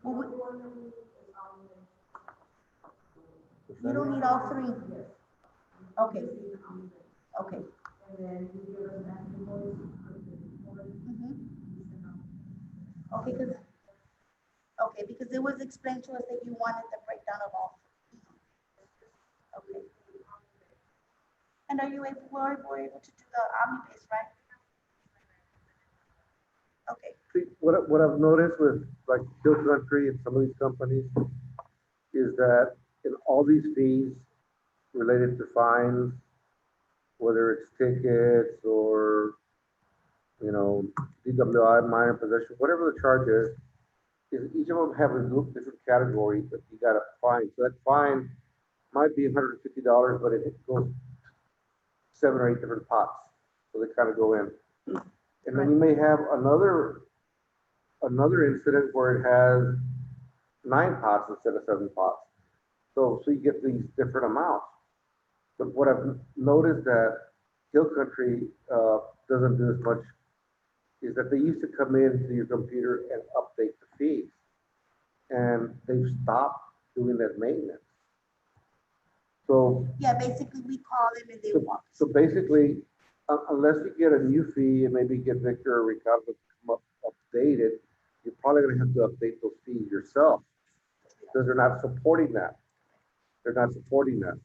Well, you don't need all three. Okay. Okay. Mhm. Okay, because it was explained to us that you wanted the breakdown of all. Okay. And are you able, were able to do the Omnibase, right? Okay, See, what I've noticed with like Hill Country and some of these companies is that in all these fees related to fines, whether it's tickets or you know, DWI, minor possession, whatever the charge is each of them have a little different category that you gotta fine. So that fine might be $150, but it goes 7 or 8 different pots. So they kind of go in. And then you may have another incident where it has 9 pots instead of 7 pots. So you get these different amounts. But what I've noticed that Hill Country doesn't do as much is that they used to come into your computer and update the feeds. And they've stopped doing that maintenance. So, Yeah, basically, we call them and they walk. so basically, unless you get a new fee and maybe get Victor or Ricardo to come up, update it, you're probably gonna have to update those fees yourself. Because they're not supporting that. They're not supporting that.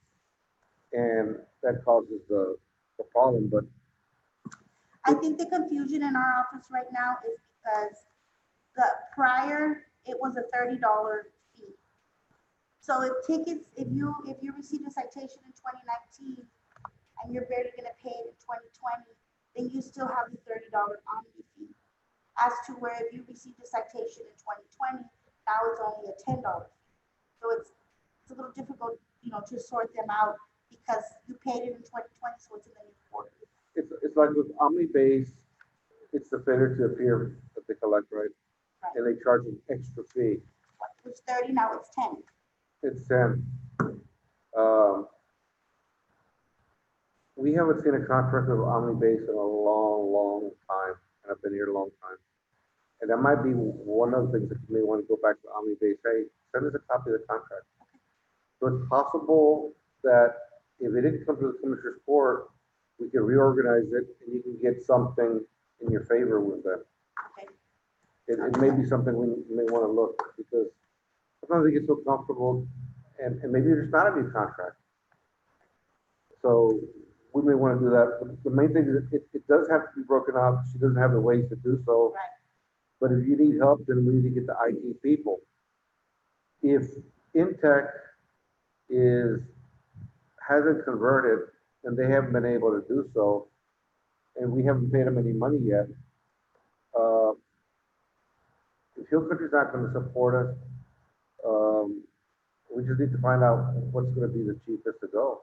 And that causes the problem, but I think the confusion in our office right now is because the prior, it was a $30 fee. So if tickets, if you received a citation in 2019 and you're barely gonna pay it in 2020, then you still have the $30 omni fee. As to where if you received a citation in 2020, now it's only a $10 fee. So it's a little difficult, to sort them out because you paid it in 2020, so it's in the new quarter. it's like with OmniBase, it's the failure to appear that they collect, right? Right. And they charge an extra fee. It was 30, now it's 10. It's 10. We haven't seen a contract with OmniBase in a long, long time, and I've been here a long time. And that might be one of the things that you may want to go back to OmniBase. Hey, send us a copy of the contract. So it's possible that if it didn't come to the commissioner's court, we can reorganize it and you can get something in your favor with them. Okay. It may be something we may want to look because sometimes they get so comfortable and maybe there's not a new contract. So we may want to do that. The main thing is it does have to be broken up. She doesn't have the ways to do so. Right. But if you need help, then we need to get the IT people. If Intech hasn't converted and they haven't been able to do so, and we haven't paid them any money yet, if Hill Country's not going to support us, we just need to find out what's going to be the cheapest to go.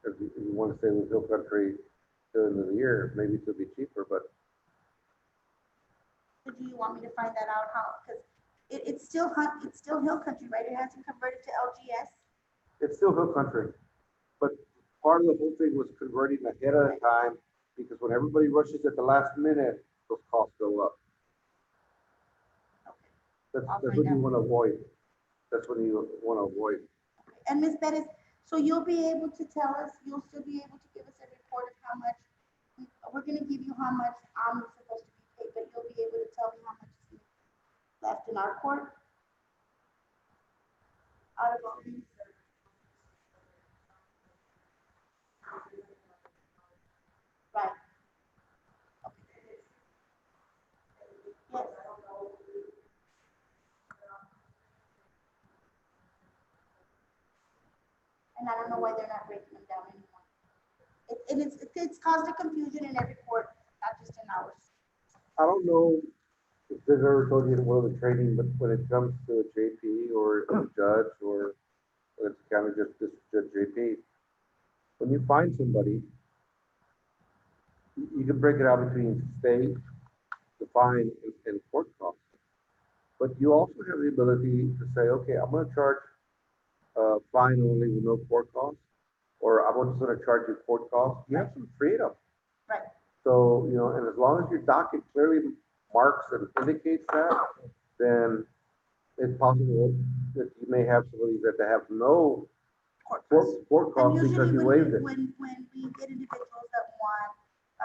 If you want to stay with Hill Country till the end of the year, maybe it'll be cheaper, but So do you want me to find that out how, because it's still Hill Country, right? It hasn't converted to LGS. it's still Hill Country. But part of the whole thing was converting ahead of time because when everybody rushes at the last minute, those costs go up. Okay. I'll That's find what you out. want to avoid. That's what you want to avoid. And Ms. Bettis, so you'll be able to tell us, you'll still be able to give us a report of how much, we're gonna give you how much is supposed to be paid, but you'll be able to tell me how much is left in our court? Out of all these? Right. Yes. And I don't know why they're not breaking them down anymore. It's caused a confusion in every court, not just in ours. I don't know if they've ever told you what the training, but when it comes to a JP or a judge or it's kind of just Judge JP, when you find somebody, you can break it out between state, the fine, and court costs. But you also have the ability to say, okay, I'm going to charge fine only with no court costs, or I'm just going to charge you court costs. You have some freedom. Right. So, and as long as your docket clearly marks and indicates that, then it's possible that you may have some of these that have no Court costs. court And costs because usually you when waived it. when we get individuals that want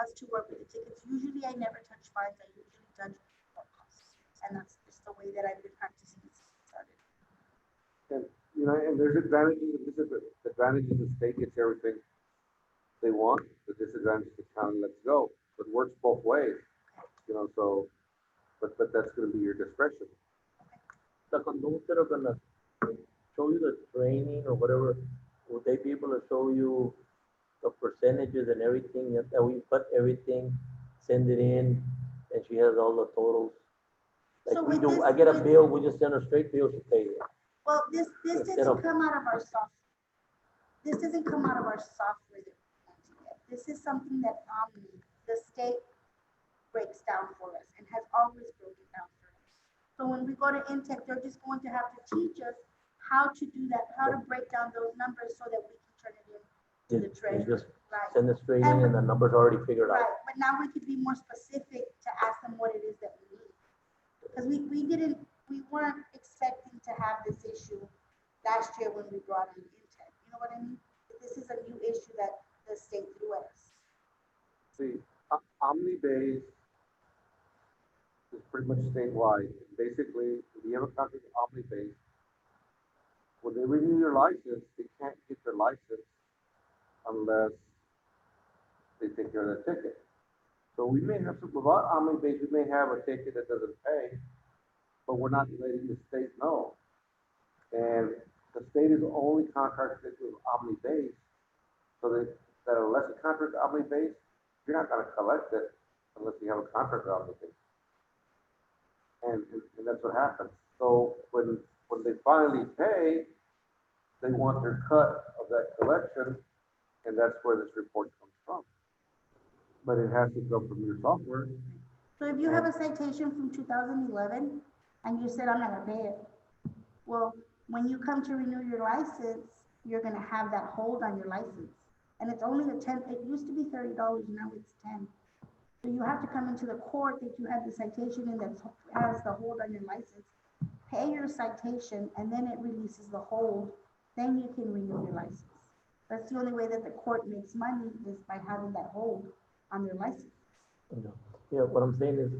us to work with the tickets, usually I never touch fines, I usually touch court costs. And that's just the way that I've been practicing since I started. And, and there's advantages and disadvantages. The state gets everything they want. The disadvantage is the county lets go. But it works both ways, so, but that's going to be your discretion. The conductor are gonna show you the training or whatever, would they be able to show you the percentages and everything, that we put everything, send it in, and she has all the totals. So Like we with do, this- I get a with- bill, we just send her straight bill, she pays it. Well, this Instead doesn't of- come out of our software. This doesn't come out of our software that we're going to get. This is something that the state breaks down for us and has always broken down for us. So when we go to Intech, they're just going to have to teach us how to do that, how to break down those numbers so that we can turn it in to the You treasurer. just Right. send it straight in and the number's already figured Right, out. but now we could be more specific to ask them what it is that we need. Because we weren't expecting to have this issue last year when we brought in Intech. You know what I mean? This is a new issue that the state threw at us. See, Omni-Base is pretty much statewide. Basically, if you have a contract with Omni-Base, when they renew your license, they can't get your license unless they take care of the ticket. So we may have some, without Omni-Base, we may have a ticket that doesn't pay, but we're not letting the state know. And the state is only contracted with Omni-Base, so that unless a contract with Omni-Base, you're not gonna collect it unless you have a contract with Omni-Base. And that's what happens. So when they finally pay, they want their cut of that collection, and that's where this report comes from. But it has to come from your software. So if you have a citation from 2011 and you said, I'm not gonna pay it, well, when you come to renew your license, you're gonna have that hold on your license. And it's only it used to be $30, now it's 10. So you have to come into the court that you had the citation and that has the hold on your license, pay your citation, and then it releases the hold, then you can renew your license. That's the only way that the court makes money is by having that hold on their license. You know. Yeah, what I'm saying is,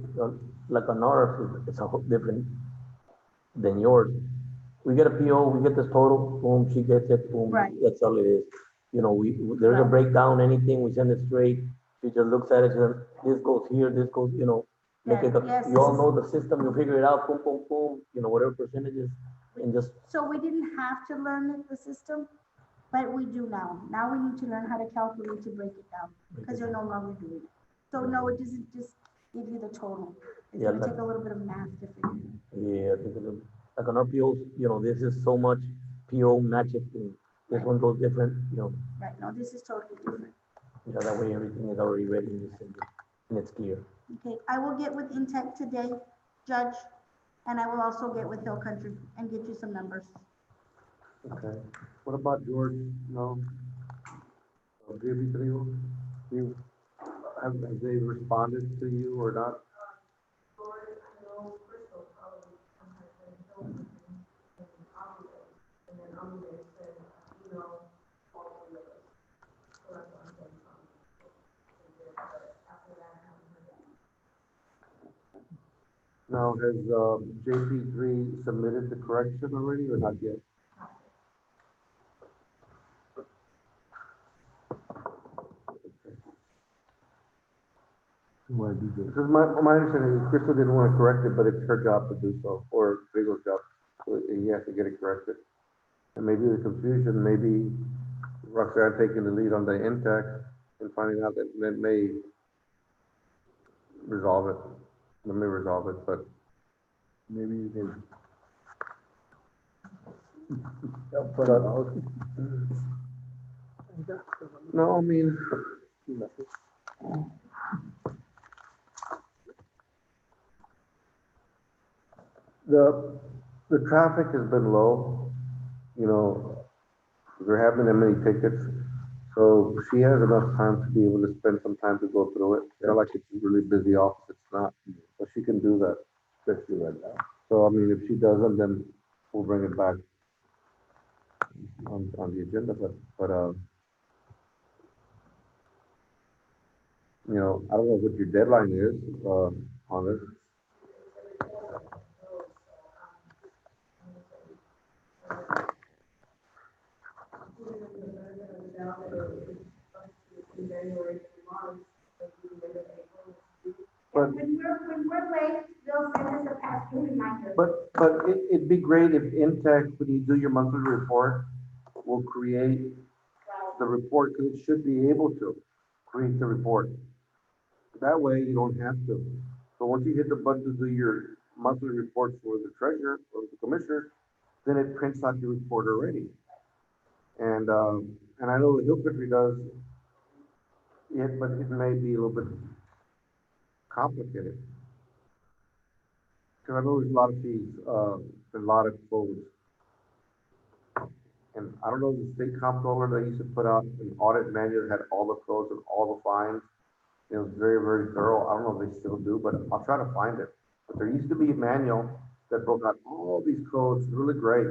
like on ours, it's a whole different than yours. We get a PO, we get this total, boom, she gets it, boom, Right. that's all it is. You know, there's a Right. breakdown, anything, we send it straight, she just looks at it, says, this goes here, this goes, you know, make it, Yes, you all know the system, you figure it out, boom, boom, boom, you know, whatever percentages, and just, So we didn't have to learn the system, but we do now. Now we need to learn how to calculate to break it down, because you're no longer doing it. So no, it doesn't just give you the total. It's Yeah, gonna like- take a little bit of math to figure it out. yeah, like on our POs, you know, this is so much PO match it, and this one goes different, you know, Right, no, this is totally different. you know, that way everything is already ready and it's clear. Okay, I will get with Intech today, Judge, and I will also get with Hill Country and get you some numbers. Okay. What about George? No? JP Trigo? You, have they responded to you or not? Now, has, JP3 submitted the correction already or not yet? Why do they? Because my understanding is Crystal didn't want to correct it, but it's her job to do so, or Trigo's job, so he has to get it corrected. And maybe the confusion, maybe Roxanne taking the lead on the Intech and finding out that may resolve it. Let me resolve it, but Maybe you can. no, I mean, the traffic has been low, you know, there haven't been many tickets. So she has enough time to be able to spend some time to go through it. It's not like it's a really busy office, it's not, but she can do that. Especially right now. So, I mean, if she doesn't, then we'll bring it back on the agenda, but, you know, I don't know what your deadline is, on this. But, When we're late, they'll send us a past reminder. but it'd be great if Intech, when you do your monthly report, will create the report, because it should be able to create the report. That way you don't have to. So once you hit the button to do your monthly report for the treasurer or the commissioner, then it prints out your report already. And I know the Hill Country does it, but it may be a little bit complicated. Because I know there's a lot of fees, a lot of codes. And I don't know, the state comptroller, they used to put out an audit manual that had all the codes and all the fines. It was very, very thorough. I don't know if they still do, but I'll try to find it. But there used to be a manual that broke out all these codes, really great.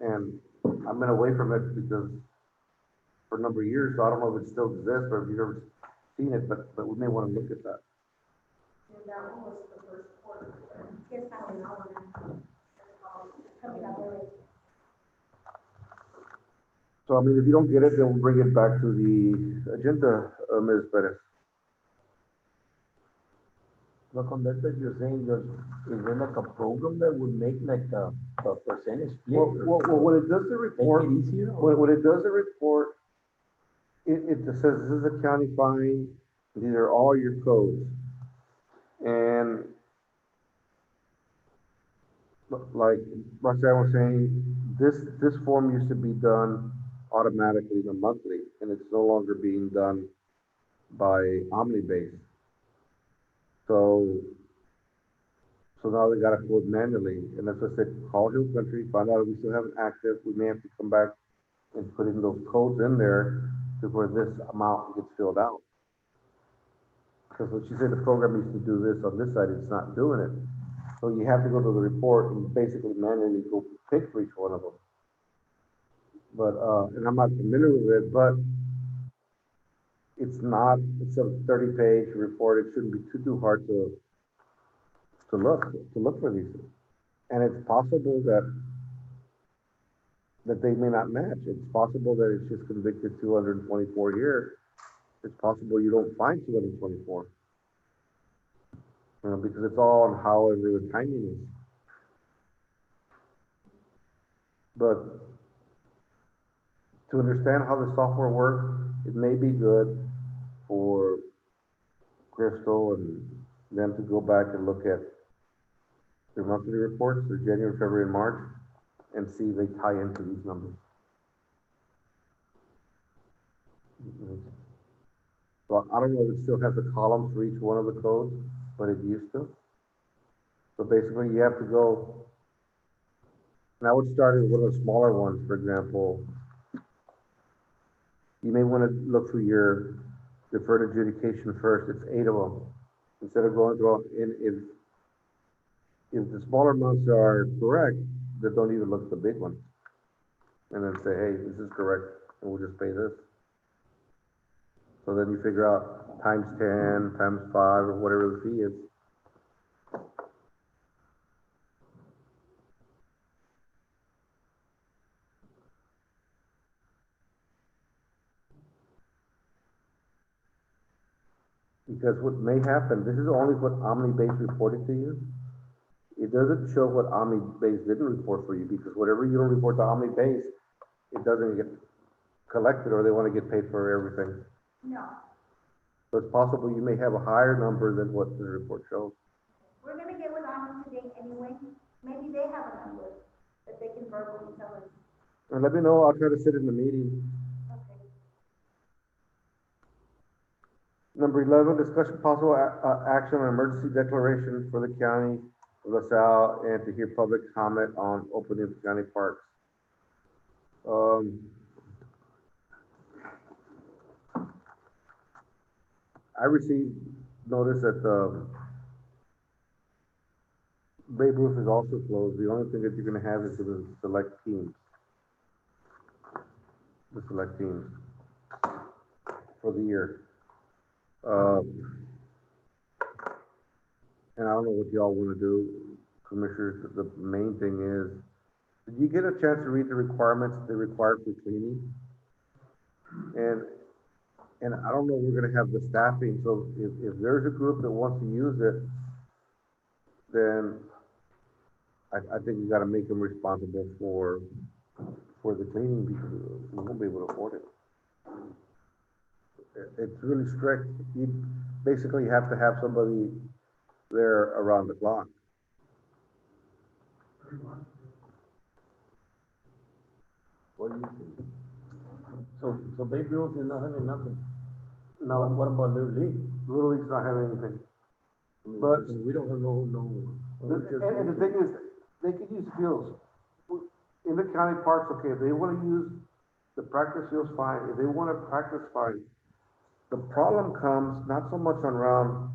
And I've been away from it because for a number of years, so I don't know if it still exists or if you've ever seen it, but we may want to look at that. And that one was the first quarter. Yes, I know. Coming up with it. So, I mean, if you don't get it, then we'll bring it back to the agenda, Ms. Perez. Look, on that you're saying, is there like a program that would make like a percentage split? Well, when it does the report, Make it easier? Or- when it does the report, it just says, this is a county fine, these are all your codes. And like Roxanne was saying, this form used to be done automatically in a monthly, and it's no longer being done by OmniBase. So now they gotta code manually, and that's what I said, call Hill Country, find out if we still have it active, we may have to come back and put in those codes in there to where this amount gets filled out. Because when she said the program used to do this on this side, it's not doing it. So you have to go to the report and basically manually go pick for each one of them. But, and I'm not familiar with it, but it's a 30-page report, it shouldn't be too hard to look for these things. And it's possible that they may not match. It's possible that it's just convicted 224 here. It's possible you don't find 224. Because it's all on however the timing is. But to understand how the software works, it may be good for Crystal and them to go back and look at their monthly reports for January, February, and March, and see if they tie into these numbers. So I don't know if it still has the columns for each one of the codes, but it used to. So basically, you have to go, and I would start with one of the smaller ones, for example. You may want to look for your deferred adjudication first. It's 8 of them. Instead of going through, and if the smaller months are correct, then don't even look at the big ones. And then say, hey, this is correct, and we'll just pay this. So then you figure out times 10, times 5, or whatever the fee is. Because what may happen, this is only what OmniBase reported to you. It doesn't show what OmniBase didn't report for you, because whatever you don't report to OmniBase, it doesn't get collected, or they want to get paid for everything. No, So it's possible you may have a higher number than what the report shows. we're gonna get with Arnold today anyway. Maybe they have a number that they can verbally tell us. And let me know, I'll try to sit in the meeting. Okay. Number 11, discussion possible action on emergency declaration for the county of LaSalle and to hear public comment on opening the county parks. I received notice that Babe Ruth is also closed. The only thing that you're gonna have is the select teams. The select teams for the year. And I don't know what y'all wanna do, commissioners. The main thing is, did you get a chance to read the requirements they require for cleaning? And I don't know, we're gonna have the staffing, so if there's a group that wants to use it, then I think you gotta make them responsible for the cleaning, because we won't be able to afford it. it's really strict. You basically have to have somebody there around the clock. What do you think? So Babe Ruth is not having nothing. No, What about Little League? Little League's not having anything. I mean, But- we don't have no. And the thing is, they can use fields. In the county parks, okay, if they wanna use the practice fields, fine. If they wanna practice, fine. The problem comes not so much around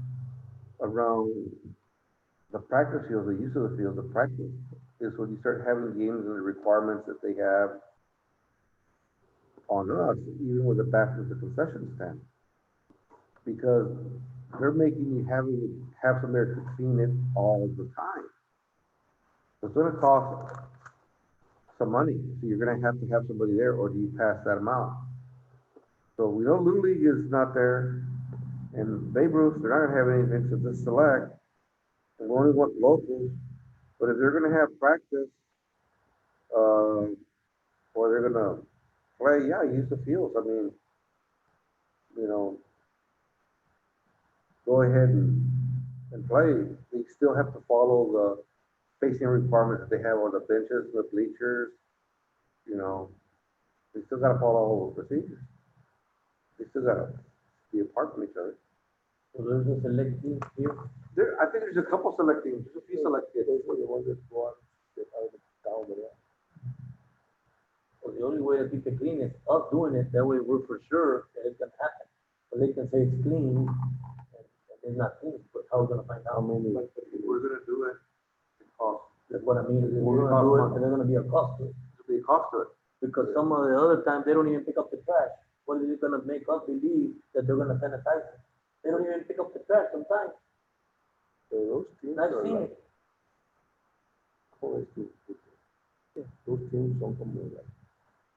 the practice fields, the use of the field, the practice is when you start having games and the requirements that they have on us, even with the back of the concession stand. Because they're making you have somebody to clean it all the time. It's gonna cost some money, so you're gonna have to have somebody there, or do you pass that amount? So we know Little League is not there, and Babe Ruth, they're not gonna have anything, so just select. And we only want locals, but if they're gonna have practice, or they're gonna play, yeah, use the fields, I mean, you know, go ahead and play. They still have to follow the spacing requirements that they have on the benches, the bleachers, you know, they still gotta follow all the procedures. They still gotta be apart from each other. So there's a select team here. I think there's a couple select teams, there's a few select teams. Those were the ones that go out, that are down there. So the only way to keep it clean is us doing it, that way we're for sure that it can happen. So they can say it's clean, and it's not clean, but how are we gonna find out? If we're gonna do it, it costs, That's what I mean, is if Well, we're it gonna do it, costs and there's gonna be a cost to it. there'll be a cost to it. Because some of the other times, they don't even pick up the trash. What is it gonna make us believe that they're gonna sanitize it? They don't even pick up the trash sometimes. So those teams I've are seen like, it. always do. Those teams don't come with that.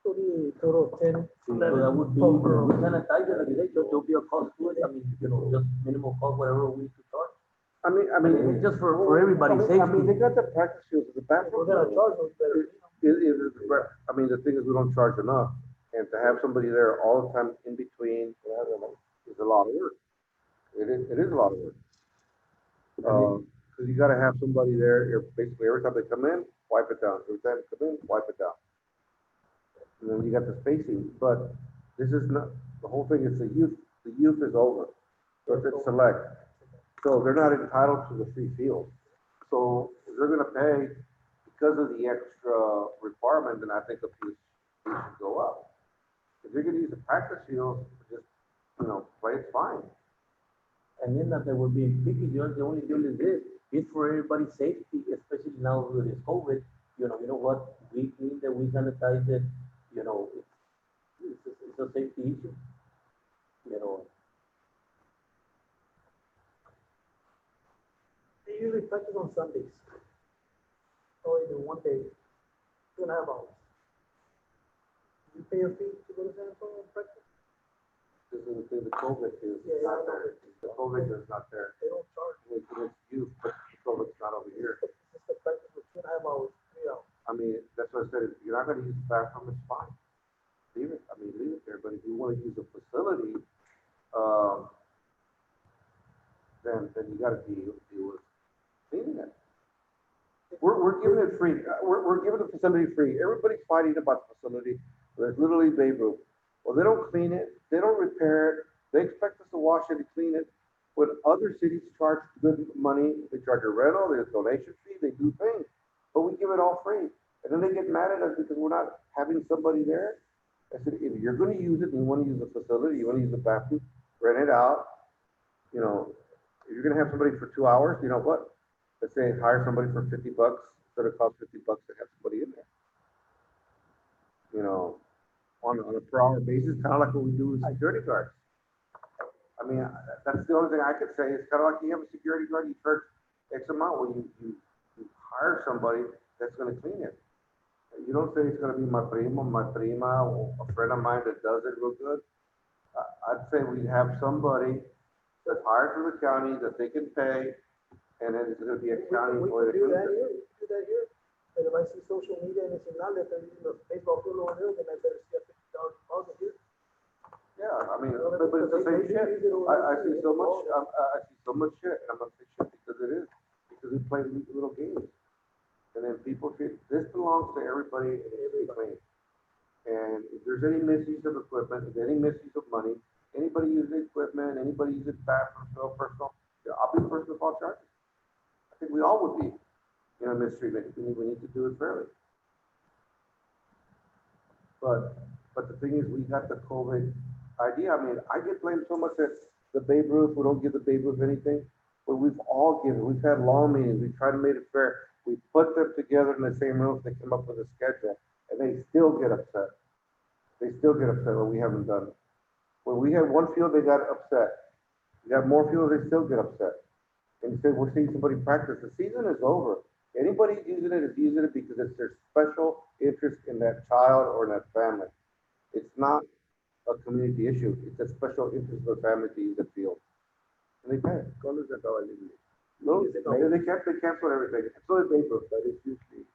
Total of 10, So that would be, if we sanitize it, like you say, there'll be a cost to it. I mean, just minimal cost, whatever we need to charge. I mean, It's just for everybody's I mean, they safety. got the practice fields, the bathroom. we're gonna charge them better. I mean, the thing is, we don't charge enough, and to have somebody there all the time in between, is a lot of work. It is a lot of work. Cause you gotta have somebody there, basically every time they come in, wipe it down, every time they come in, wipe it down. And then you got the spacing, but this is not, the whole thing is the youth is over, so it's select. So they're not entitled to the free field. So if they're gonna pay because of the extra requirement, then I think the fee should go up. If you're gonna use the practice field, just, play, it's fine. And then that there will be picky, the only deal is this, it's for everybody's safety, especially now with this COVID. You know what, we clean it, we sanitize it, it's a safety issue. They usually practice on Sundays. Only in one day, 2.5 hours. You pay a fee to go to San Antonio and practice? This is the thing, the COVID is Yeah, not I know. there. The COVID is not there. They don't charge. It's youth, but the COVID's not over here. It's just a practice for 2.5 hours, 3 hours. I mean, that's what I said, if you're not gonna use the bathroom, it's fine. Leave it there, but if you wanna use the facility, then you gotta deal with cleaning it. We're giving it free, we're giving the facility free, everybody's fighting about the facility, there's literally Babe Ruth. Well, they don't clean it, they don't repair it, they expect us to wash it and clean it. When other cities charge good money, they charge a rental, there's a donation fee, they do things, but we give it all free. And then they get mad at us because we're not having somebody there. I said, if you're gonna use it, and you wanna use the facility, you wanna use the bathroom, rent it out. If you're gonna have somebody for 2 hours, you know what? Let's say hire somebody for $50, instead of cost $50 to have somebody in there. On a per hour basis, kind of like what we do with security guards. I mean, that's the only thing I could say, it's kind of like you have a security guard, you charge X amount, when you hire somebody that's gonna clean it. You don't say it's gonna be my primo, my prima, or a friend of mine that does it real good. I'd say we have somebody that's hired from the county that they can pay, and then it's gonna be a county We employee. can do that here, we can do that here. And if I see social media and it's not that they're using the baseball field over there, then I better see a $50 deposit here. Yeah, I mean, but it's the same shit. I see so much, I see so much shit, and I'm gonna say shit because it is, because we play these little games. And then people treat, this belongs to everybody, and it's be clean. And if there's any misuse of equipment, if any misuse of money, anybody uses equipment, anybody uses bathroom, so personal, yeah, I'll be the person to file charges. I think we all would be, you know, mistreatment, we need to do it fairly. But the thing is, we got the COVID idea. I mean, I get blamed so much that the Babe Ruth, we don't give the Babe Ruth anything, but we've all given, we've had long meetings, we tried to make it fair. We put them together in the same room, they come up with a schedule, and they still get upset. They still get upset when we haven't done it. When we have one field, they got upset. We got more fields, they still get upset. And you say, we're seeing somebody practice, the season is over. Anybody using it is using it because it's their special interest in that child or that family. It's not a community issue, it's a special interest of the family to use the field. And they pay. ¿Cuándo se acaba el límite? No, they cancel everything, so they pay for it, but it's usually.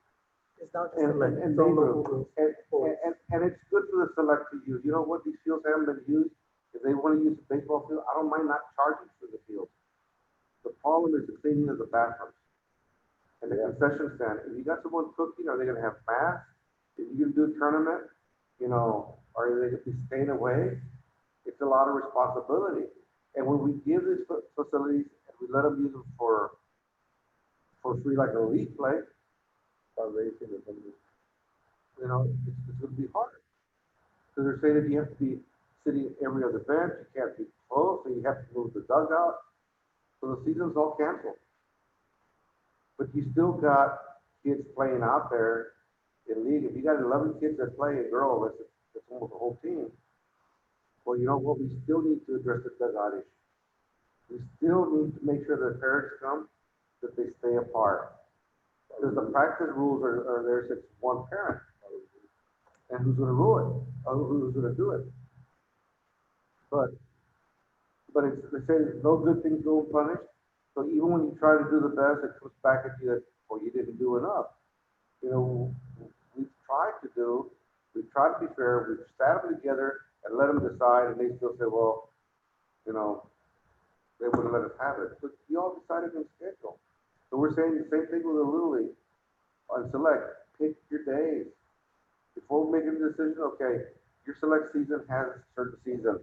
It's not just And, like, and, and, it's all they local do. rules. And it's good for the select to use, you know what, these fields haven't been used, if they wanna use the baseball field, I don't mind not charging for the field. The problem is the cleaning of the bathrooms. And the concession stand, if you got someone cooking, are they gonna have masks? If you're gonna do a tournament, you know, are they gonna be staying away? It's a lot of responsibility. And when we give these facilities, and we let them use them for free, like a league play, racing or something, you know, it's gonna be hard. Because they're saying that you have to be sitting every other bench, you can't be close, so you have to move the dugout. So the season's all canceled. But you still got kids playing out there in league. If you got 11 kids that play a girl, that's almost the whole team. Well, you know what? We still need to address the dugout issue. We still need to make sure that parents come, that they stay apart. Because the practice rules are there since one parent. And who's gonna rule it? Who's gonna do it? But it's, they say no good things go unpunished. So even when you try to do the best, it comes back at you that, well, you didn't do enough. You know, we've tried to be fair, we've sat them together and let them decide, and they still say, well, you know, they wouldn't let us have it. But you all decided on schedule. So we're saying the same thing with the Little League. On select, pick your days. Before making a decision, okay, your select season has a certain season.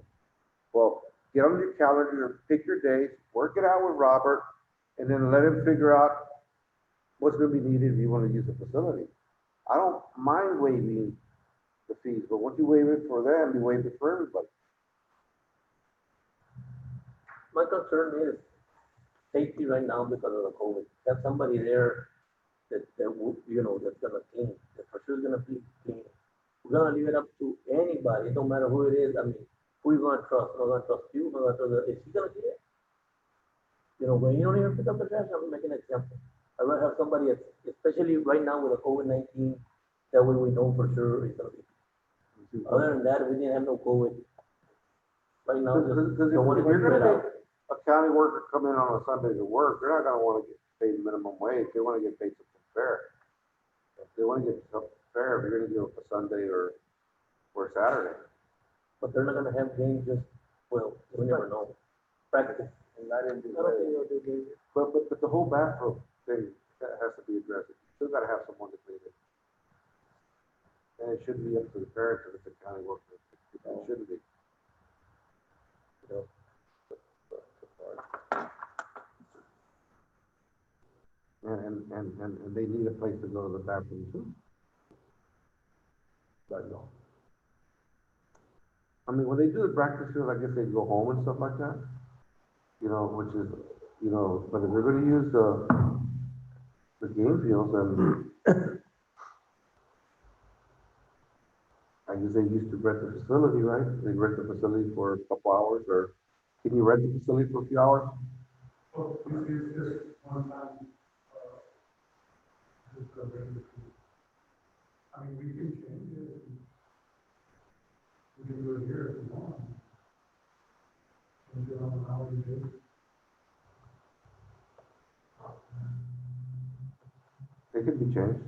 Well, get on your calendar, pick your days, work it out with Robert, and then let him figure out what's gonna be needed if you wanna use the facility. I don't mind waiving the fees, but once you waive it for them, you waive it for everybody. My concern is safety right now because of the COVID. Have somebody there that would, you know, that's gonna clean, that for sure is gonna be clean. We're gonna leave it up to anybody, it don't matter who it is. I mean, who you gonna trust? I'm gonna trust you, I'm gonna trust, is he gonna do it? You know, when you don't even pick up the trash, I'm making an example. I rather have somebody, especially right now with the COVID-19, that way we know for sure it's gonna be. Other than that, we didn't have no COVID. Right now, Because just don't wanna if you're get it gonna out. make a county worker come in on a Sunday to work, they're not gonna wanna get paid minimum wage, they wanna get paid something fair. If they wanna get something fair, if you're gonna do it for Sunday or Saturday. But they're not gonna have games just, well, we never know. Practice. And I didn't do I don't think that. they'll do games. But the whole bathroom thing, that has to be addressed, you still gotta have someone to clean it. And it shouldn't be up to the parents if it's a county worker, it shouldn't be. You know? And they need a place to go to the bathroom too. But no. I mean, when they do the practice field, I guess they go home and stuff like that. You know, which is, you know, but if they're gonna use the game fields, then I guess they used to rent the facility, right? They rent the facility for a couple hours, or can you rent the facility for a few hours? Well, this is just one time, just a regular fee. I mean, we can change it. We can do it here if we want. Change it on an hourly basis. They could be changed.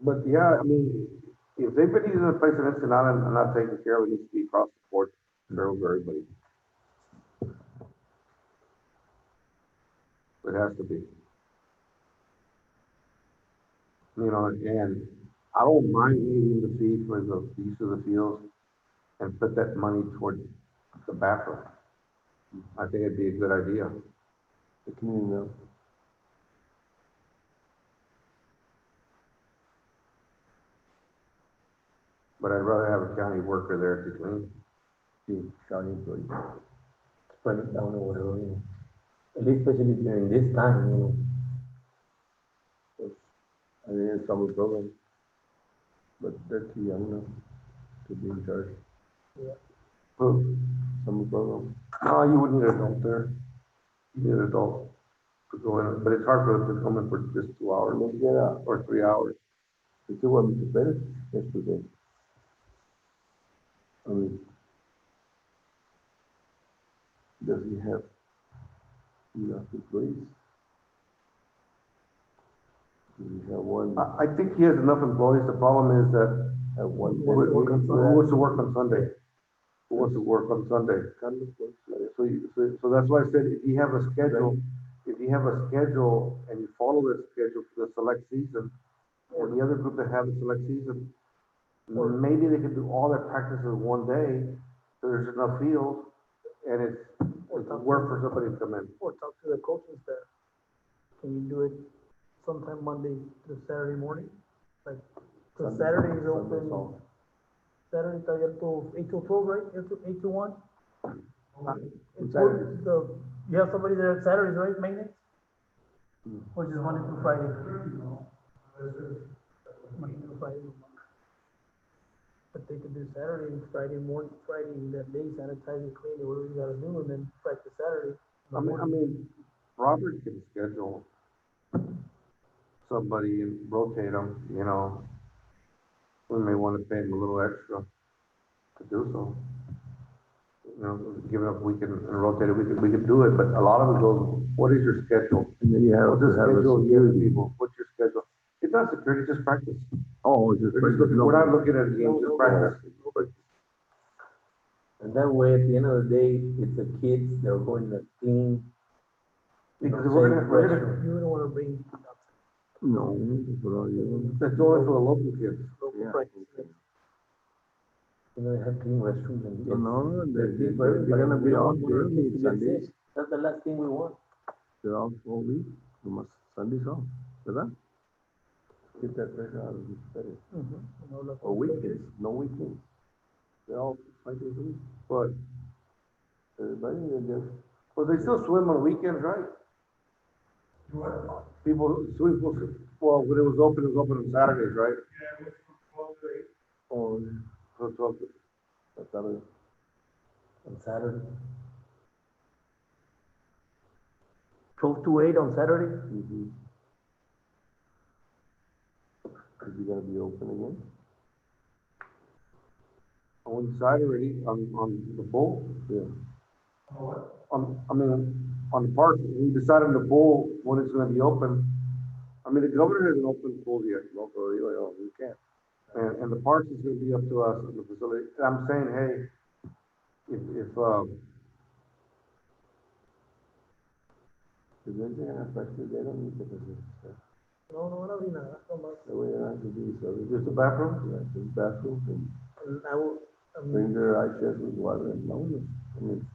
But yeah, I mean, if they've been using the place in Ensenada and not taken care of, it needs to be across the board, for everybody. It has to be. You know, and I don't mind waiving the fee for the use of the fields and put that money toward the bathroom. I think it'd be a good idea. The community know. But I'd rather have a county worker there to clean. Sí, county employee. Spread it down or whatever, you know. At least especially during this time, you know. I think it's summer program. But they're too young now to be in charge. Who? Summer program. No, you wouldn't need an adult there. You need an adult to go in, but it's hard for them to come in for just 2 hours Let's get out. or 3 hours. You see what Mr. Perez yesterday? I mean, does he have enough employees? Does he have one, I think he has enough employees. The problem is that have one? who wants to work on Sunday? Who wants to work on Sunday? Carlos works like So that's why I said, if you have a schedule, and you follow that schedule for the select season, or the other group that have the select season, maybe they could do all their practices one day, so there's enough field, and it's work for somebody to come in. Or talk to the coaching staff. Can you do it sometime Monday to Saturday morning? Like, cause Saturday is open, Saturday está abierto 8 till 12, right? 8 to 1? It's Saturdays. the, you have somebody there at Saturdays, right, maintenance? Or just Monday through Friday? Monday through Friday. But they could do Saturday and Friday morning, Friday that day, sanitize and clean it, whatever you gotta do, and then practice Saturday. I mean, Robert can schedule somebody and rotate them, you know. We may want to pay him a little extra to do so. You know, give it up, we can rotate it, we can do it, but a lot of it goes, what is your schedule? And then you have What's to the have a schedule you have security. people? What's your schedule? It's not security, just practice. Oh, it's just. We're not looking at games, just practice. And that way, at the end of the day, it's the kids that are going to clean. Because safe we're gonna, restroom. You don't wanna bring No, but all you. that's only for the local kids. local Yeah. practice. You know, they have clean restrooms and. No, they're they're clean for everybody. gonna We be don't out want one of there our kids to get Sundays. sick. That's the last thing we want. They're out all week, nomás Sundays off, ¿verdad? Get that pressure out of the study. Or weekends, no weekends. They're all 5 days a week. But, Everybody, they're just, but they still swim on weekends, right? People, swimming pools, well, when it was open on Saturdays, right? oh, So 12 to- that's how it. On Saturday. 12 to 8 on Saturday? Mm-hmm. Is he gonna be open again? on Saturday, on the bowl. Yeah. On the park, we decided the bowl, when it's gonna be open. I mean, the governor hasn't opened the pool yet, We can't. and the parks is gonna be up to us in the facility. And I'm saying, hey, If they're gonna affect it, they don't need to visit. No, no vi nada, nomás. The way they have to do so. just the bathroom, Yeah, just bathrooms and I will, bring their ice chest with water and lounge. I mean,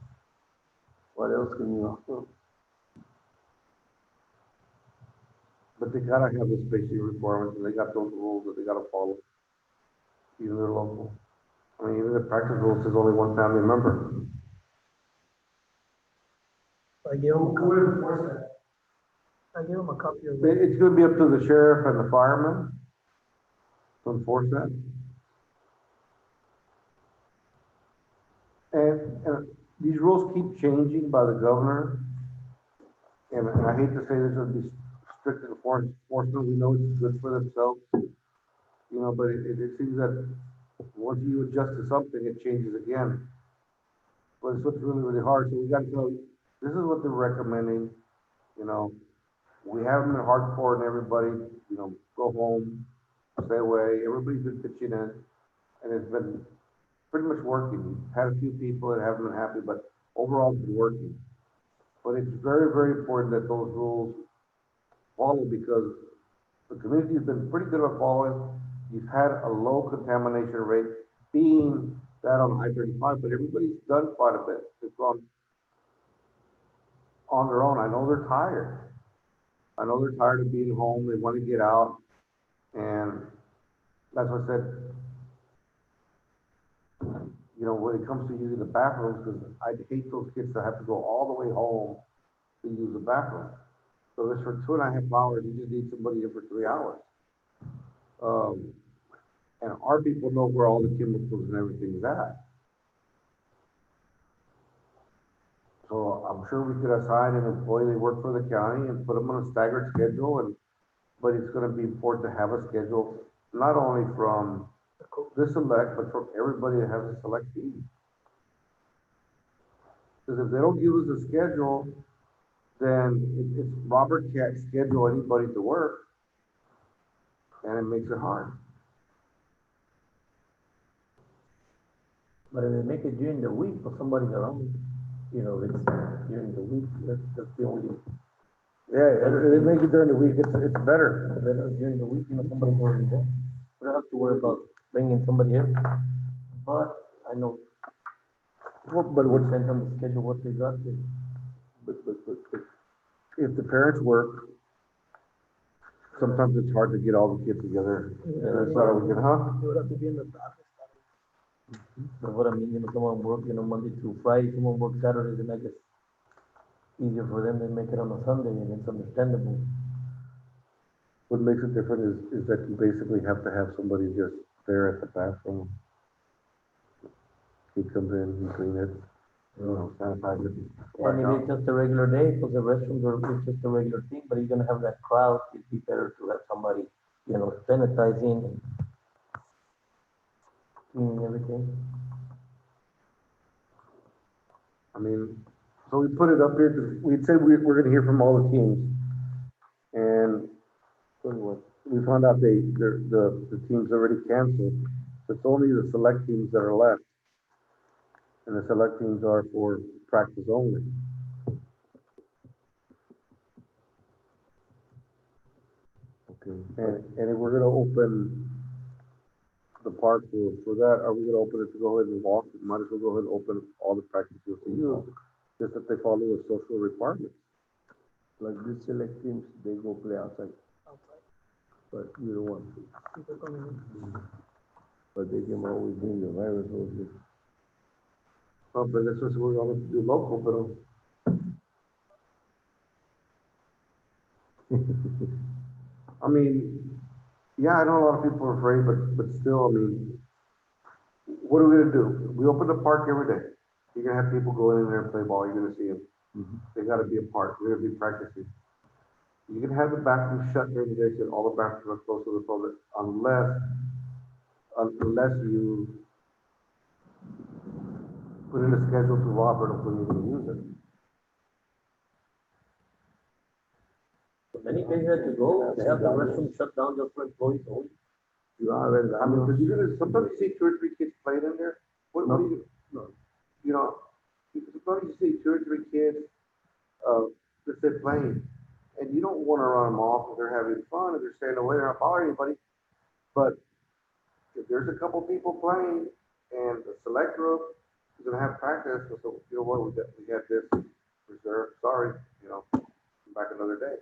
what else can you offer? but they gotta have the spacing requirements, and they got those rules that they gotta follow. Even they're local. I mean, even the practice rules says only one family member. I give them a copy. I give them a copy of it. It's gonna be up to the sheriff and the firemen to enforce that. And these rules keep changing by the governor. And I hate to say there's gonna be strict enforcement, we know it's good for themselves. You know, but it seems that once you adjust to something, it changes again. But it's what's really, really hard, so we gotta know, this is what they're recommending, you know. We have them in hardcore and everybody, you know, go home. stay away. Everybody's been pitching in, and it's been pretty much working. Had a few people that haven't been happy, but overall it's been working. But it's very, very important that those rules follow because the community has been pretty good about following. You've had a low contamination rate, being that on I-35, but everybody's done quite a bit. It's gone on their own. I know they're tired. I know they're tired of being home. They want to get out. And that's what I said, you know, when it comes to using the bathrooms, because I hate those kids that have to go all the way home to use the bathroom. So if it's for 2.5 hours, you just need somebody here for 3 hours. And our people know where all the chemicals and everything is at. So I'm sure we could assign an employee, they work for the county and put them on a staggered schedule and, but it's gonna be important to have a schedule, not only from this select, but from everybody that has a select team. Because if they don't give us a schedule, then it's Robert can't schedule anybody to work. And it makes it hard. But if they make it during the week, for somebody's around, you know, it's during the week, that's the only. Yeah, they make it during the week, it's better. Better during the week, you know, somebody's already there. We don't have to worry about bringing somebody in. But I know, Well, but we what, send them the schedule, what they got, but if the parents work, sometimes it's hard to get all the kids together. And it's not a weekend, huh? It would have to be in the dark. that's what I mean, you know, someone work, you know, Monday through Friday, someone work Saturdays, and I guess easier for them than make it on a Sunday, and it's understandable. What makes it different is that you basically have to have somebody just there at the bathroom. He comes in, he cleans it, you know, sanitize it. And if it's just a regular day, because the restrooms are, it's just a regular thing, but you're gonna have that crowd, it'd be better to have somebody, you know, sanitizing and cleaning everything. I mean, so we put it up here, 'cause we'd said we're gonna hear from all the teams. And we found out the teams already canceled. So it's only the select teams that are left. And the select teams are for practice only. Okay, and if we're gonna open the park for that, are we gonna open it to go ahead and walk? Might as well go ahead and open all the practice fields to use, just that they follow the social requirements. Like these select teams, they go play outside, Outside, but you don't want to. people coming in. But they can always bring the virus over. Oh, but that's what we're gonna do local, but. I mean, yeah, I know a lot of people are afraid, but still, I mean, what are we gonna do? We open the park every day. You're gonna have people going in there and play ball, you're gonna see them. They gotta be a park, they're gonna be practicing. You can have the bathroom shut during the day, so all the bathrooms are closed to the public, unless you put in a schedule to Robert of when you're gonna use it. Many places have to go, they have the restroom shut down just for employees only. I mean, because you're gonna, sometimes you see 2 or 3 kids playing in there, what do you, you know, sometimes you see 2 or 3 kids, that they're playing, and you don't wanna run them off if they're having fun, if they're staying away, they're not bothering anybody, but if there's a couple people playing, and the select group is gonna have practice, so, you know what, we got this reserved, sorry, you know, come back another day.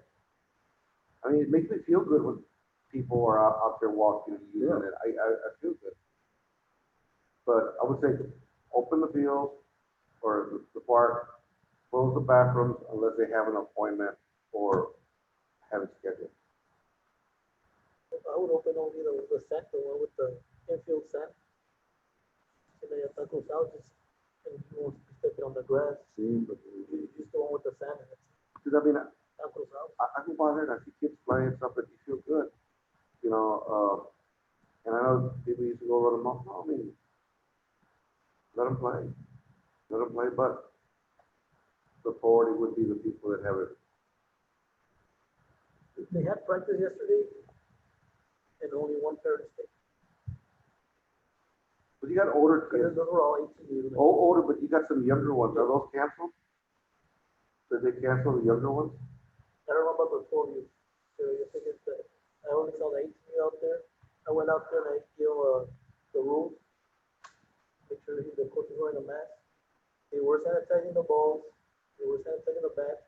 I mean, it makes me feel good when people are out there walking and using it. I feel good. But I would say, open the field or the park, close the bathrooms unless they have an appointment or have it scheduled. I would open only the set, the one with the infield set. And then you have tacos houses, and you want to step it on the grass, See, but, just the one with the sand in it. because I mean, Tacos house. I go by there and I see kids playing stuff that you feel good, you know, and I know people used to go run them off, no, I mean, let them play, but the priority would be the people that have it. They had practice yesterday, and only one parent stayed. But you got older Because kids, those were all 18 years old. older, but you got some younger ones. Are those canceled? Did they cancel the younger ones? I don't know about the 12 years. So I think it's, I only saw the 18 out there. I went out there and I gave, the rules. Make sure the coach is wearing a mask. They were sanitizing the balls, they were sanitizing the bat,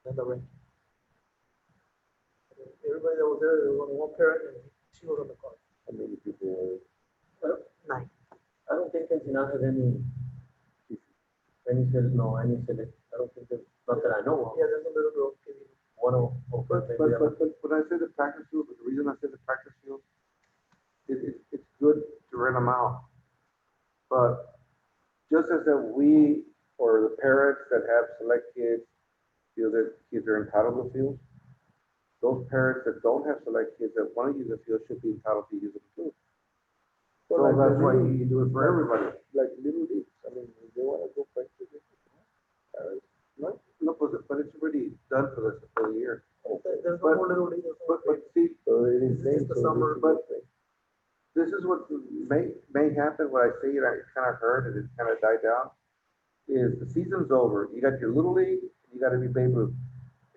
and the ring. Everybody that was there was only one parent and she was on the car. How many people were? 9. I don't think Ensenada has any select, I don't think there's, not that I know of. Yeah, there's a little girl giving. One of, But when I say the practice field, the reason I say the practice field, it's good to rent them out. But just as that we, or the parents that have select kids, feel that kids are entitled to fields, those parents that don't have select kids that want to use the field should be entitled to use them too. So like that's why the you do it for everybody. like little leagues, I mean, if they wanna go practice it. No, but it's already done for the year. There's no But- more little league. But see, So it This is is named, the so summer, this is but- the thing. this is what may happen, what I say, and I kind of heard, and it kind of died down, is the season's over. You got your little league, you got to be Babe Ruth.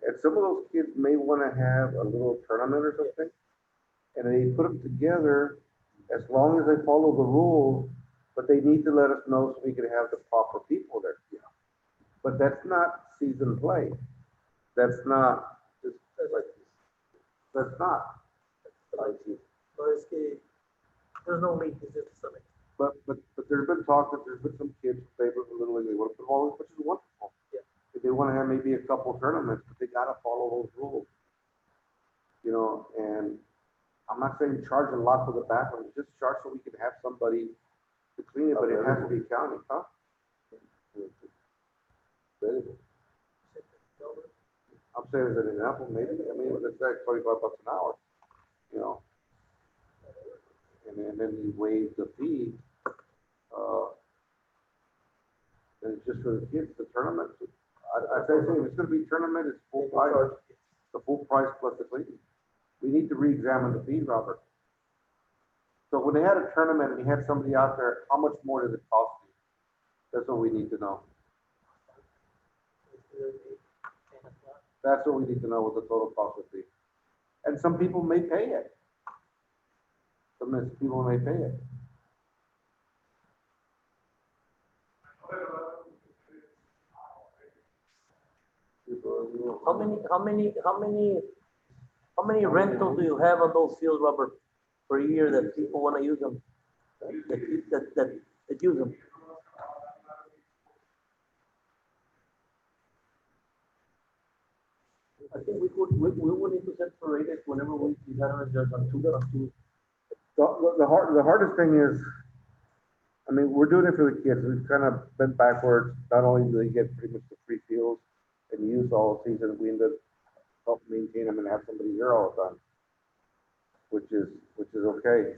And some of those kids may want to have a little tournament or something, and they put them together as long as they follow the rules, but they need to let us know so we can have the proper people there. But that's not season play. That's not, just like, that's not. No, es que there's no league, it's just a summit. But there's been talk that there's been some kids who favor the Little League, they want to put them all in, which is wonderful. Yeah. If they want to have maybe a couple tournaments, but they gotta follow those rules. You know, and I'm not saying charge a lot for the bathroom, just charge so we can have somebody to clean it, but it has to be county, huh? I'm saying as an example, maybe, I mean, let's say $25 an hour, you know? And then you waive the fee, and it's just for the kids, the tournament. I say, if it's gonna be tournament, it's full price, the full price plus the cleaning. We need to re-examine the fee, Robert. So when they had a tournament and you had somebody out there, how much more does it cost you? That's what we need to know. That's what we need to know what the total cost would be. And some people may pay it. Some people may pay it. How many rentals do you have on those fields, Robert, per year that people wanna use them? That use them? I think we would need to separate it whenever we decide on just on two. The hardest thing is, I mean, we're doing it for the kids. We've kind of bent backwards. Not only do they get pretty much the free fields and use all season, we end up help maintain them and have somebody there all the time, which is okay.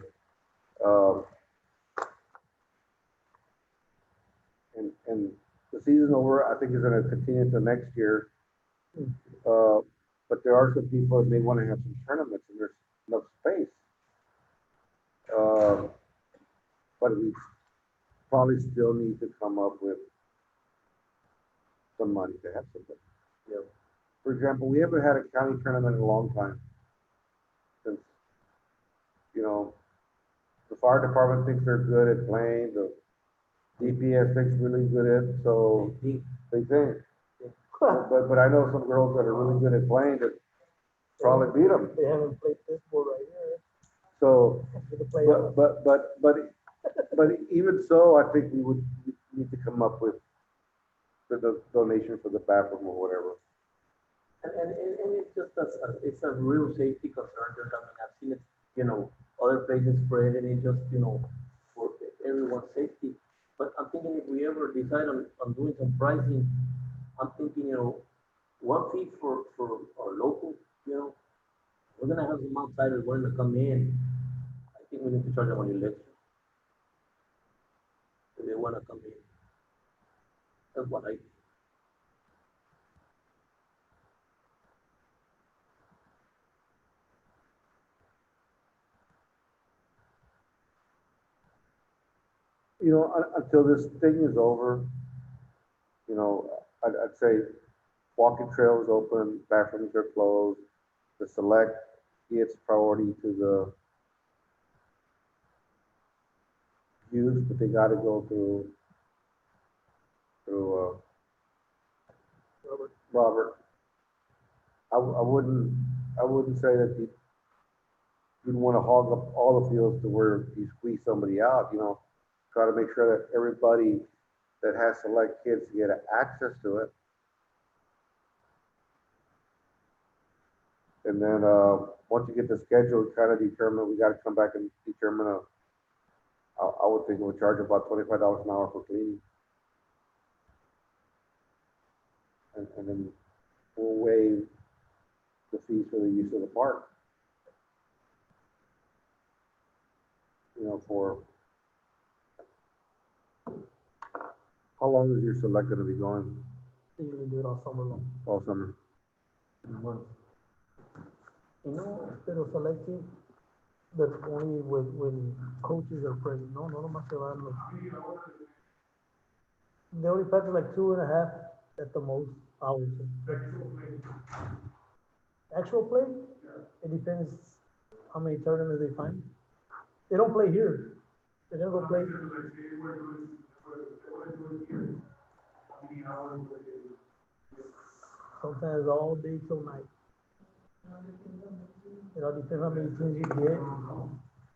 And the season over, I think is gonna continue until next year. But there are some people that may want to have some tournaments and there's enough space. But we probably still need to come up with some money to have something. Yeah. For example, we haven't had a county tournament in a long time. Since, you know, the fire department thinks they're good at playing, the DPS thinks really good at, so they think. But I know some girls that are really good at playing that probably beat them. They haven't played this board right here. So, For the play but even so, I think we would need to come up with the donation for the bathroom or whatever. And it's just it's a real safety concern. Just, I mean, I've seen it, you know, other places spread and it just, you know, for everyone's safety. But I'm thinking if we ever decide on doing some pricing, I'm thinking, you know, one fee for our local, you know, we're gonna have some outsiders wanting to come in. I think we need to charge them on election. If they wanna come in. That's what I think. You know, until this thing is over, you know, I'd say walking trails open, bathrooms are closed, the select gets priority to the youth, but they gotta go through, Robert. I wouldn't say that you'd wanna hog up all the fields to where you squeeze somebody out, you know? Try to make sure that everybody that has select kids get access to it. And then, once you get the schedule, kind of determine, we gotta come back and determine I would think we'll charge about $25 an hour for cleaning. And then we'll waive the fees for the use of the park. You know, how long is your select gonna be going? They usually do it all summer long. All summer? You know, pero selecting, that's only when coaches are present, no más se van los. They only practice like 2.5 at the most hours. Actual play? It depends how many tournaments they find. They don't play here. They don't go play. Sometimes all day till night. It all depends how many teams you get.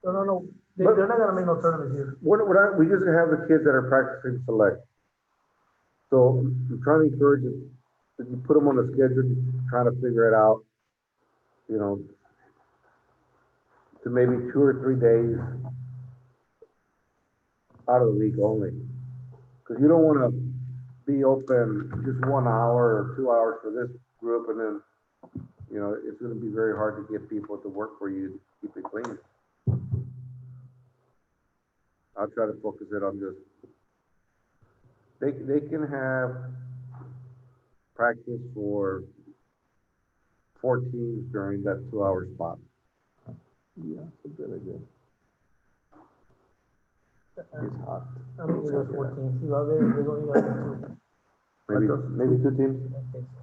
No. They're not gonna make no tournaments here. We just have the kids that are practicing select. So I'm trying to encourage you, that you put them on the schedule, trying to figure it out, you know, to maybe 2 or 3 days out of the week only. Because you don't want to be open just 1 hour or 2 hours for this group, and then, you know, it's going to be very hard to get people to work for you to keep it clean. I'll try to focus it on just, they can have practice for 4 teams during that 2-hour spot. Yeah, it's a good idea. It's hot. I mean, there's 14 teams out there, there's only like 2. Maybe 2 teams. I think so.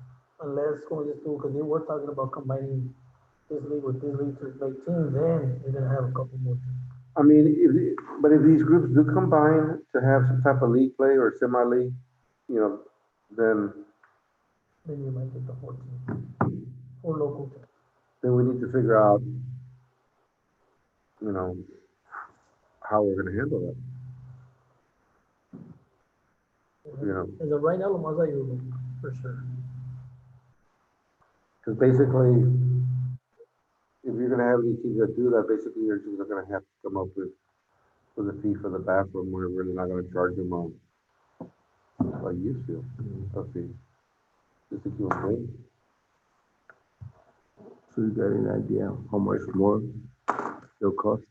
Unless going just do, because they were talking about combining this league with this league to make teams, then they're gonna have a couple more teams. I mean, but if these groups do combine to have some type of league play or semi-league, you know, then Then you might get the 14 or local teams. then we need to figure out, you know, how we're gonna handle that. You know, As of right now, Lomas Ayulo, for sure. because basically, if you're gonna have any teams that do that, basically you're just gonna have to come up with a fee for the bathroom. We're really not gonna charge them like you feel, a fee, just to keep them clean. So you got an idea how much more it'll cost?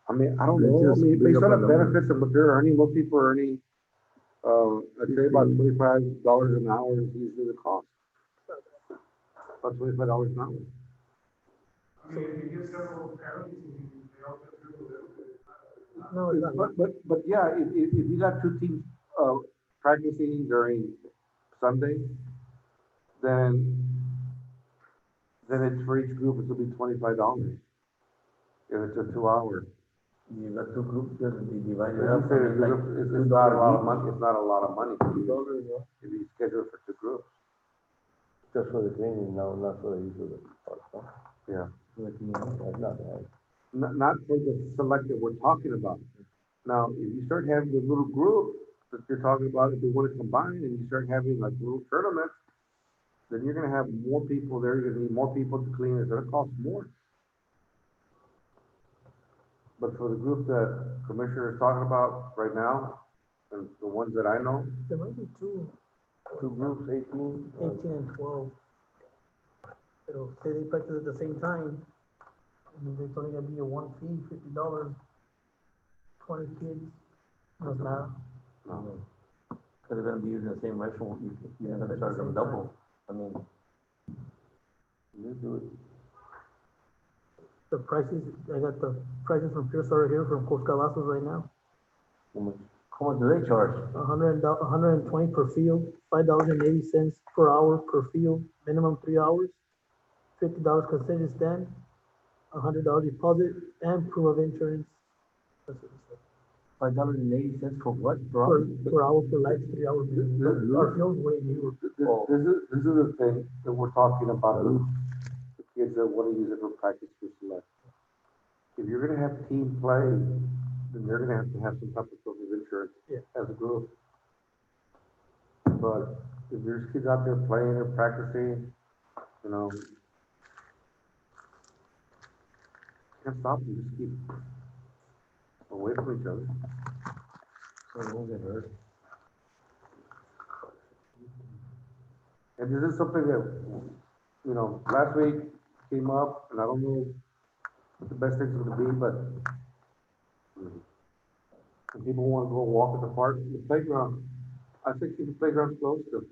I mean, I don't Let's know, I just mean, bring based up on a the number. benefits and what they're earning, most people are earning, I'd say about $25 an hour is usually the cost. About $25 an hour. No, it's not. But yeah, if you got 2 teams, practicing during Sunday, then it's for each group, it'll be $25. If it's a 2-hour. You got 2 groups, then they divide it Like up. you said, I mean, like it's not a lot of $2 money, it's not a lot of money if $2, yeah. you schedule it for 2 groups. Just for the cleaning, no, not for the use of the park, huh? Yeah. That's not bad. Not for the select that we're talking about. Now, if you start having the little group that you're talking about, if they want to combine and you start having like little tournaments, then you're gonna have more people there, you're gonna need more people to clean, it's gonna cost more. But for the group that Commissioner is talking about right now, and the ones that I know, There might be 2, 2 groups, 18. 18 and 12. Pero say they practice at the same time, I mean, there's only gonna be a one fee, $50, 20 kids. That's not. no. Because they're gonna be using the same restroom, you're gonna charge them double. I mean, You do it. The prices, I got the prices from Pierce right here from Coach Cavazos right now. How much? How much do they charge? $120 per field, $5.80 per hour per field, minimum 3 hours, $50 concession stand, $100 deposit, and proof of insurance. That's what it said. $5.80 for what, Per, bro? per hour for lights, 3 hours. Our field's way newer. This is the thing that we're talking about, the kids that wanna use it for practice for select. If you're gonna have team play, then they're gonna have some type of social insurance Yeah. as a group. But if there's kids out there playing and practicing, you know, can't stop them, just keep away from each other. So they won't get hurt. And this is something that, you know, last week came up, and I don't know what the best thing's gonna be, but if people wanna go walk at the park, the playground, I think the playground's closed still.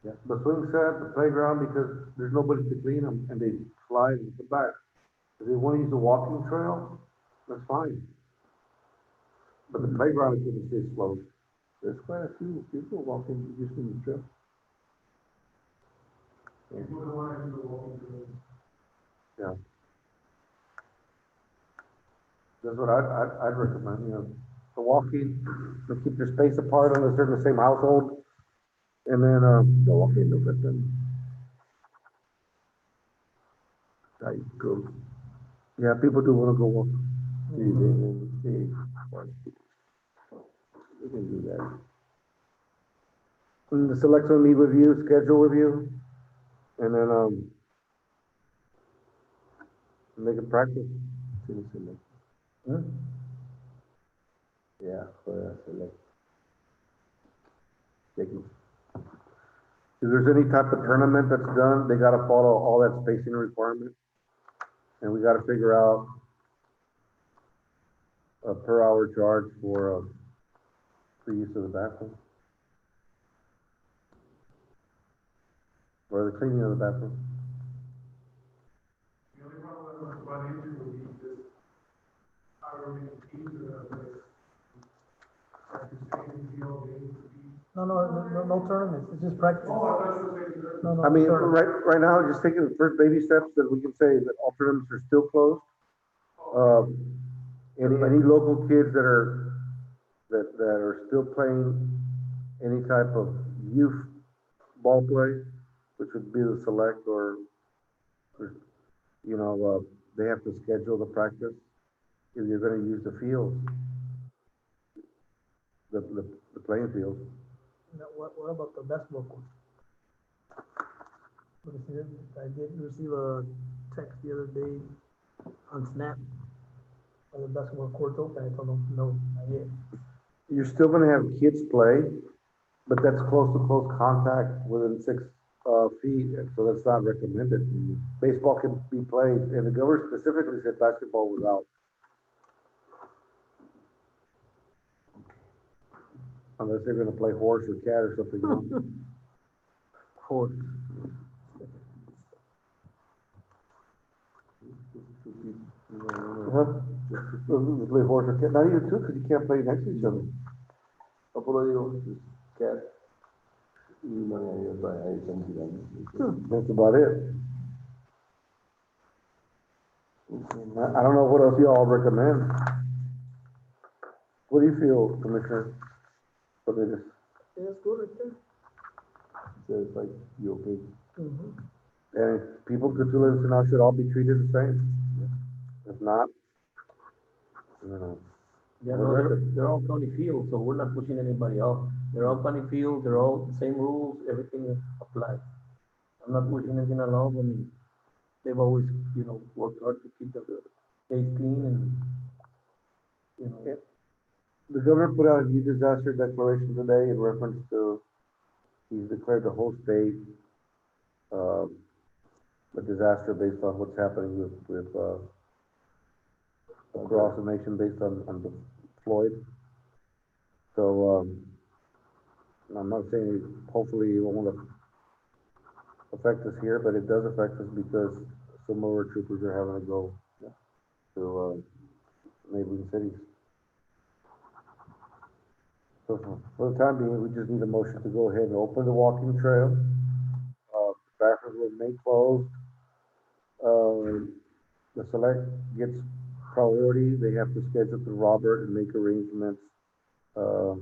Yeah, the swing set, the playground, because there's nobody to clean them, and they slide and come back. If they wanna use the walking trail, that's fine. But the playground is gonna stay closed. There's quite a few people walking, using the trail. Yeah. That's what I'd recommend, you know, the walking, they keep their space apart unless they're in the same household. And then, the walking, look at them. I go. Yeah, people do wanna go walk. We can do that. And the selection meet with you, schedule with you, and then, make it practice. Yeah, for select. If there's any type of tournament that's done, they gotta follow all that spacing requirement. And we gotta figure out a per hour charge for use of the bathroom. Or the cleaning of the bathroom. The only problem I run into would be just how many teams are there. Like you're saying, field, games, No tournaments, it's just practice. Oh, I thought you were saying. No, I mean, tournaments. right now, just taking the first baby steps that we can say that all tournaments are still closed. Any local kids that are still playing any type of youth ball play, which would be the select or, you know, they have to schedule the practice if you're gonna use the field, the playing field. Now, what about the basketball court? I did receive a text the other day on Snap. Are the basketball courts open? I told them, no, not yet. You're still gonna have kids play, but that's close to close contact within 6 feet, and so that's not recommended. Baseball can be played, and the governor specifically said basketball was out. Unless they're gonna play horse or cat or something, you know? Horse. Huh? They play horse or cat, not even two, because you can't play next to each other. Cat. That's about it. I don't know what else y'all recommend. What do you feel, Commissioner? For this? Yeah, it's good right there. So it's like, you okay? Mm-hmm. And people could do this, now should all be treated the same. If not, you know. Yeah, no, they're all county fields, so we're not pushing anybody off. They're all county fields, they're all the same rules, everything applies. I'm not pushing anything along, I mean, they've always, you know, worked hard to keep the place clean and, you know. The governor put out a new disaster declaration today in reference to, he's declared the whole state, a disaster based on what's happening with across the nation based on the Floyd. So, I'm not saying, hopefully it won't affect us here, but it does affect us because some of our troopers are having to go to, neighboring cities. So for the time being, we just need a motion to go ahead and open the walking trail. Bathrooms will remain closed. The select gets priority. They have to schedule to Robert and make arrangements, to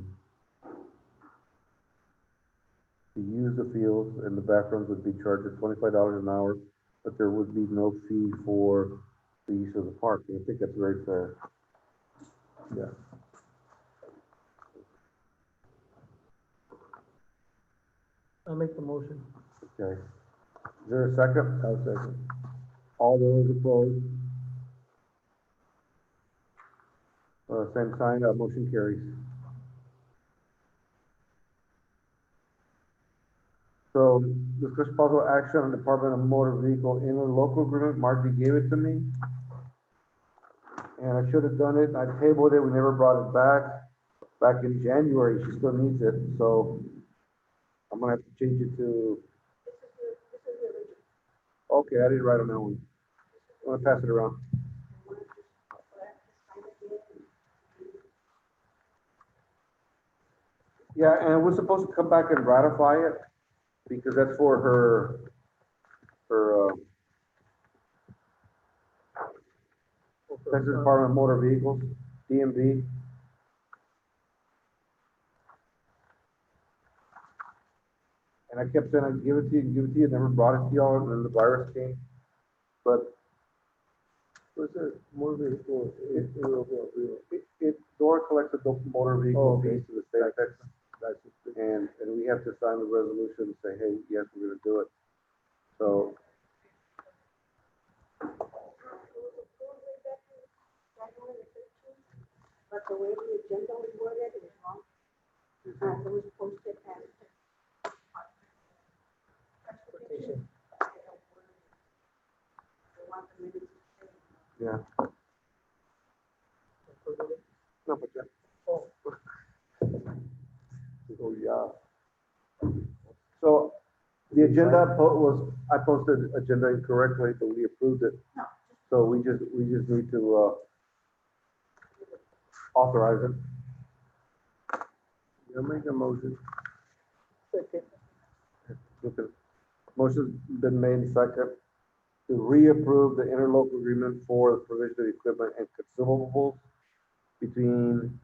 use the fields, and the bathrooms would be charged at $25 an hour, but there would be no fee for the use of the park. And I think that's very fair. Yeah. I make the motion. Okay. Is there a second? I'll second. All those opposed? Same sign, motion carries. So, discuss possible action on Department of Motor Vehicle interlocal agreement. Margie gave it to me. And I should have done it. I tabled it. We never brought it back in January. She still needs it, so I'm gonna have to change it to. Okay, I didn't write on that one. I'm gonna pass it around. Yeah, and we're supposed to come back and ratify it, because that's for her, Texas Department of Motor Vehicles, DMV. And I kept saying I'd give it to you, never brought it to y'all, and then the virus came. But What's that, motor vehicle, Dora collects the motor vehicle fees to the state of Texas. That's And we have to sign the resolution and say, hey, yes, we're gonna do it. So, But the way the agenda was worded is wrong. It was posted as. Transportation. yeah. No, but yeah. Oh. Oh, yeah. So, the agenda I posted agenda incorrectly, but we approved it. No. So we just need to, authorize it. I'll make a motion. Second. Okay. Motion's been made second to reapprove the interlocal agreement for the provision of equipment and consumables between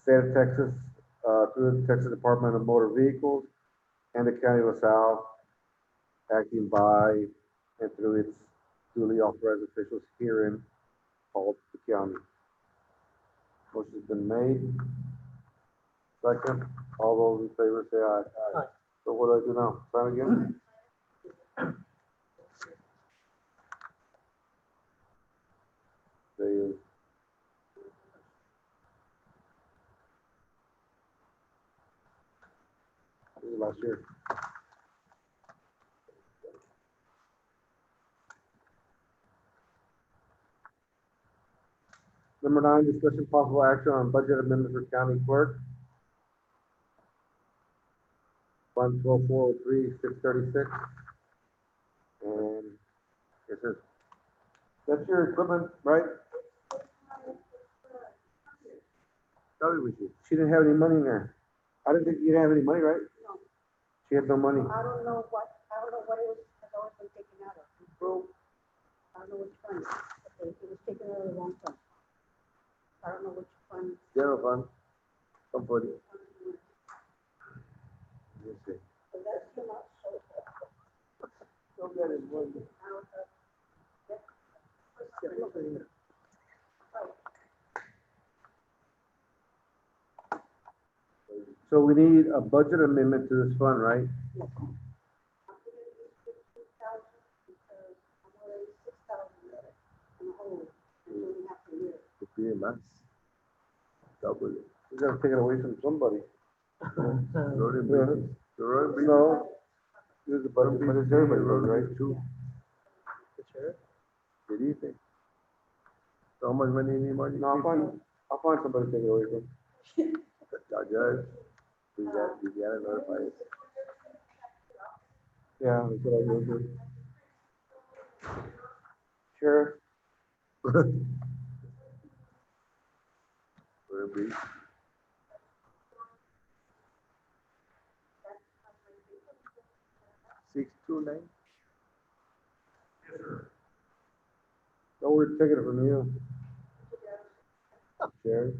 State of Texas, through the Texas Department of Motor Vehicles and the County of LaSalle, acting by and through its duly authorized officials herein called the county. Motion's been made. Second, all those in favor say aye. Aye. So what do I do now? Sign again? There is. This is last year. Number 9, discussion possible action on budget amendment for county clerk. Fund 12403, 636. And it says, that's your equipment, right? Sorry with you. She didn't have any money in there. I didn't think you didn't have any money, right? No. She had no money. I don't know what it was, has always been taken out of. It broke. I don't know which fund. It was taken out of the wrong fund. I don't know which fund. General fund, somebody. Let's see. But that's too much, so. Don't get it, one. So we need a budget amendment to this fund, right? I'm gonna use 15,000 because I'm already 6,000 in the hole. And we have to live. To pay más. Double it. We gotta take it away from somebody. Road and bridges. The road and bridges. No, this is a budget, but it's everybody's road, right? Too. The sheriff? ¿Qué dice? So how much money you need, Marty? No, I'll find somebody to take it away from. Judge, we gotta notify it. Yeah, that's what I will do. Sheriff, Road and bridge. 629. No, we're taking it from you. Sherry.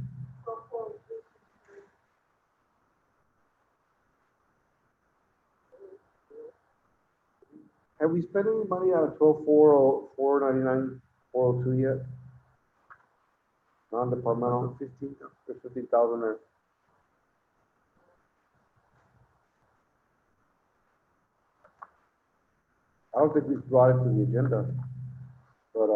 Have we spent any money out of 12,499, 402 yet? Non-departmental, 15, there's 50,000 there. I don't think we brought it to the agenda, but,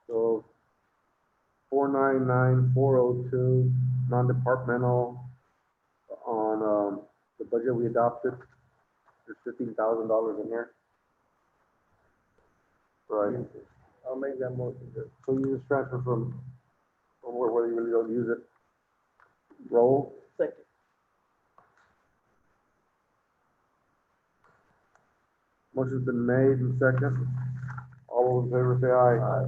so 499, 402, non-departmental on, the budget we adopted. There's $15,000 in there. Right. I'll make that motion. So you just transfer from where you really don't use it. Roll. Second. Motion's been made and second. All those in favor say aye.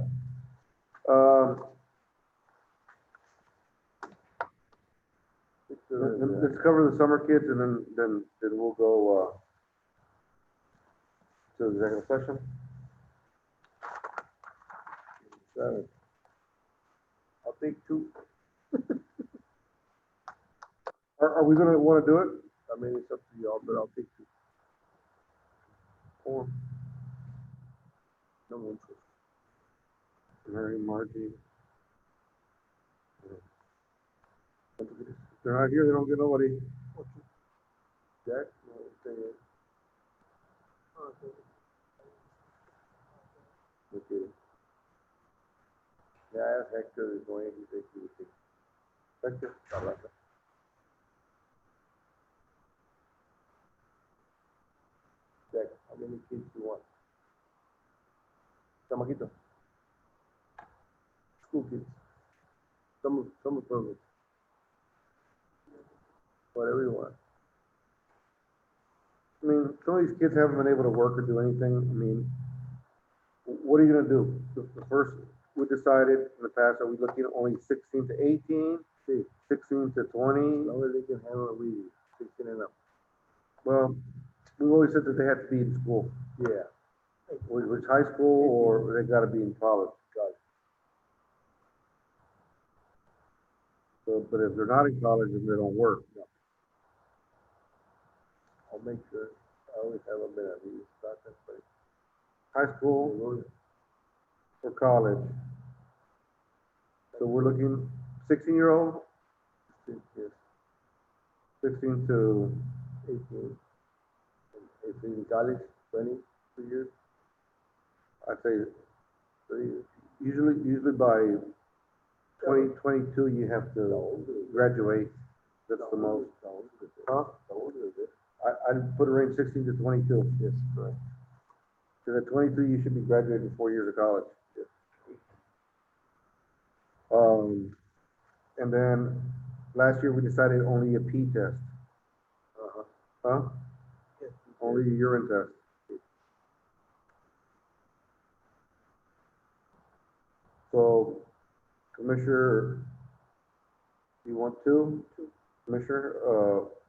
Let's cover the summer kids and then we'll go, to the executive session. I'll take 2. Are we gonna wanna do it? I mean, it's up to y'all, but I'll take 2. Or No interest. Mary, Margie? If they're not here, they don't get nobody. Jack? No, stay here. Okay. Yeah, I asked Hector is going, he said he would take. Hector? Carlata. Jack, how many kids you want? Chamaquito. School kids. Summer programs. Whatever you want. I mean, some of these kids haven't been able to work or do anything. I mean, what are you gonna do? The first, we decided in the past, are we looking at only 16 to 18, 16 to 20? As long as they can handle a reading, 16 and up. Well, we've always said that they have to be in school, Yeah. whether it's high school or they gotta be in college. So, but if they're not in college, then they don't work. I'll make sure. I always have a bit of these classes, but High school or college. So we're looking 16-year-old, yes, 16 to 18. If in college, 22 years, I'd say 3 years. usually by 2022 you have to graduate. That's the most. Huh? I'd put a range 16 to 22. Yes, correct. Because at 22 you should be graduating 4 years of college. Yes. And then last year we decided only a P test. Uh-huh. Huh? Yes. Only a urine test. So, Commissioner, you want 2? Commissioner,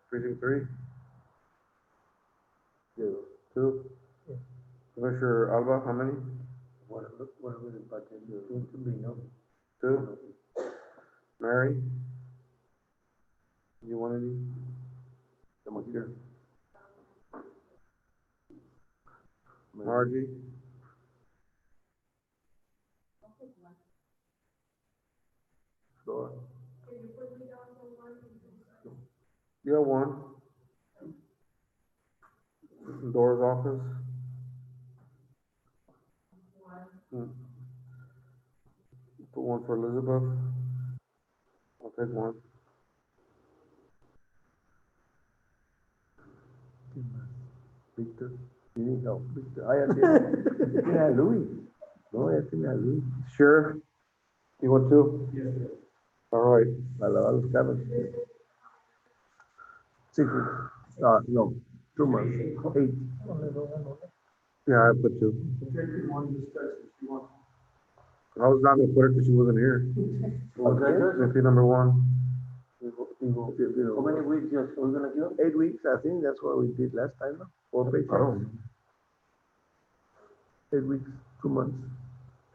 precinct 3? Yeah. 2? Yeah. Commissioner Alba, how many? Whatever the budget seems to be, no? 2? Mary? You want any? Someone here. Margie? Flora. Yeah, 1. Dora's office? Put 1 for Elizabeth. I'll take 1. Victor. You need help, Victor. I had Louis. No, I think I had Louis. Sheriff? You want 2? Yes. All right. I love those cabins. 6 weeks. No, 2 months. 8. Yeah, I put 2. Objective 1 discussion, if you want. I was not gonna put it because she wasn't here. What was that, Judge? If number one. How many weeks just, we're gonna give them? 8 weeks, I think that's what we did last time, no? 4 I paychecks. don't know. 8 weeks, 2 months.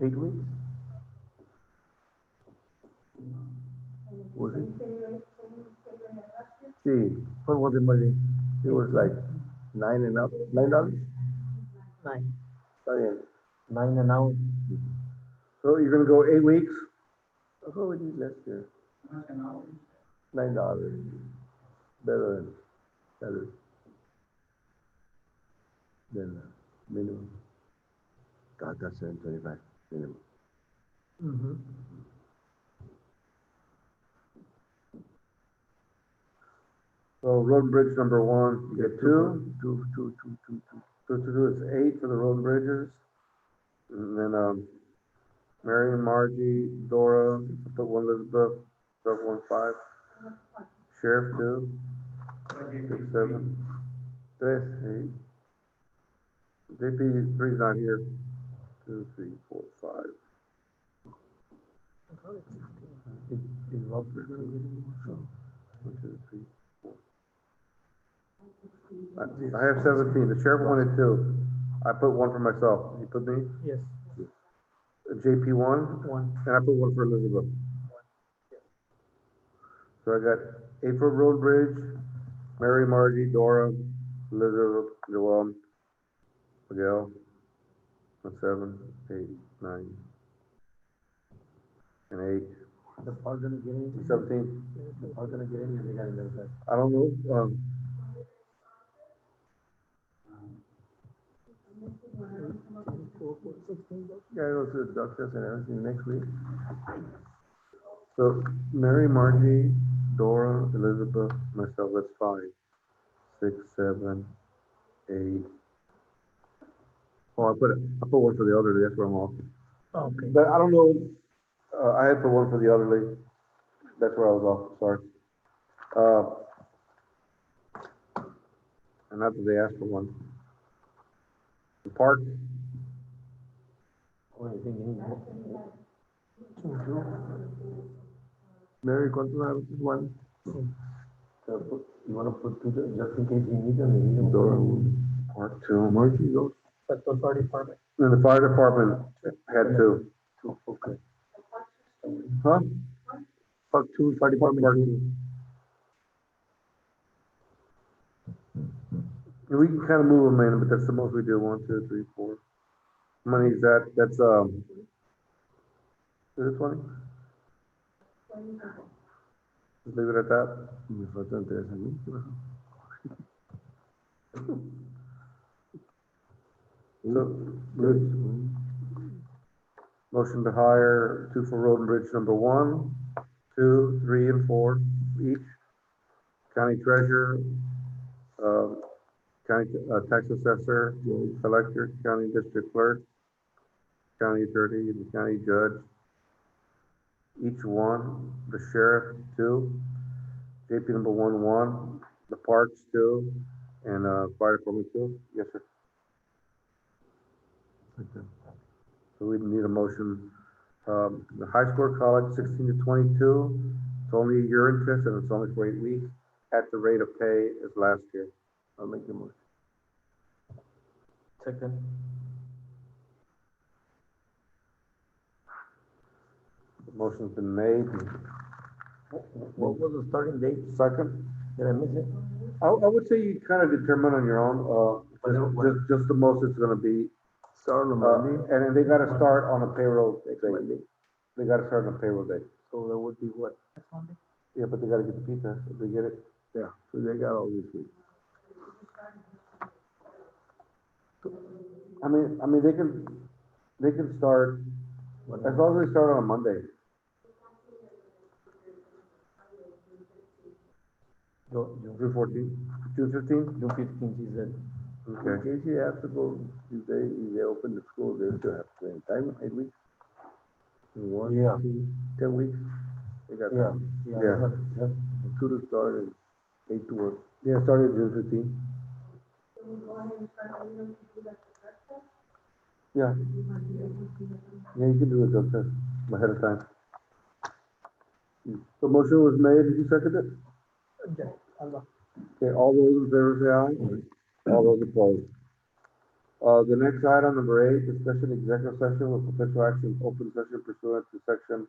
8 weeks? Was it? Sí, what was the money? It was like $9. 9. Está bien. 9 an hour? So you're gonna go 8 weeks? That's what we did last year. $9. Better than minimum. God, that's $7.25 minimum. Mm-hmm. So road and bridge number one, you get two. Two. Two is 8 for the road and bridges. And then, Mary and Margie, Dora, put one Elizabeth, stuff 1.5. Sheriff 2, 6, 7, 3, 8. JP 3's not here. 2, 3, 4, 5. Is Robert gonna get it? 1, 2, 3, 4. I have 17. The sheriff wanted 2. I put 1 for myself. You put me? Yes, JP 1, 1. and I put 1 for Elizabeth. So I got 8 for road bridge, Mary, Margie, Dora, Elizabeth, Joel, Miguel, 7, 8, 9, and 8. The park gonna get in? 17. The park gonna get in, and they gotta get it back. I don't know. Yeah, I go to the doctors and everything next week. So Mary, Margie, Dora, Elizabeth, myself, that's 5, 6, 7, 8. Oh, I put 1 for the elderly. That's where I'm off. Okay. But I don't know. I had put 1 for the elderly. That's where I was off. Sorry. And not that they asked for 1. The park, What do you think you need? Mary, ¿cuántos have this one? So you wanna put 2 there, just in case you need them, you need them. Dora, Park 2. Margie, those. But the fire department. And the fire department had 2. 2, okay. Huh? Park 2, fire department. Park 2. And we can kind of move them in, but that's the most we do. 1, 2, 3, 4. How many is that? That's, is it 20? Just leave it at that. Me faltan 3 a mí. ¿Qué pasó? So, good. Motion to hire 2 for road and bridge number 1, 2, 3, and 4 each. County treasurer, county tax assessor, collector, county district clerk, county attorney, and the county judge. Each 1, the sheriff 2, JP number 1, the parks 2, and fire department 2. Yes, sir. So we need a motion. The high school college 16 to 22. It's only a urine test and it's only for 8 weeks at the rate of pay as last year. I'll make the motion. Second. The motion's been made. What was the starting date? Second. Did I miss it? I would say you kind of determine on your own, just the most it's gonna be. Start on Monday. And then they gotta start on a payroll day. Monday. They gotta start on a payroll day. So that would be what? Yeah, but they gotta get the pizza if they get it. Yeah, so they got all this week. I mean, they can start, as long as they start on a Monday. June 14th, June 15th? June 15th, she said. Okay. In case you have to go, if they open the school, they still have to time, 8 weeks. 1, Yeah. 2, 10 weeks. They got Yeah, Yeah. yeah. 2 to start and 8 to work. Yeah, started June 15th. Yeah. Yeah, you can do it, Doctor, ahead of time. The motion was made, did you second it? Yeah, Allah. Okay, all those in favor say aye. All those opposed. The next item, number 8, discussion executive session with potential action, open session pursuant to section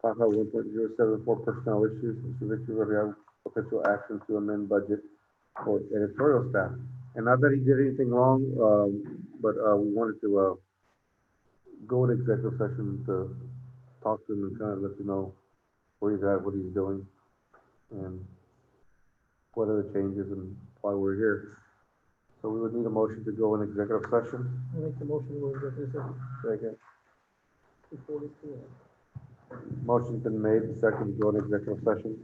551.074 personnel issues, Mr. Victor Villarreal, potential action to amend budget for editorial staff. And not that he did anything wrong, but, we wanted to, go in executive session to talk to him and kind of let you know where he's at, what he's doing, and what are the changes and why we're here. So we would need a motion to go in executive session. I make the motion to go into this Second. 2:42. Motion's been made, second to go in executive session.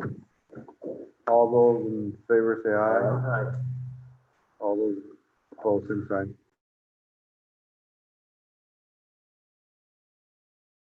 All those in favor say aye. Aye. All those opposed, same sign.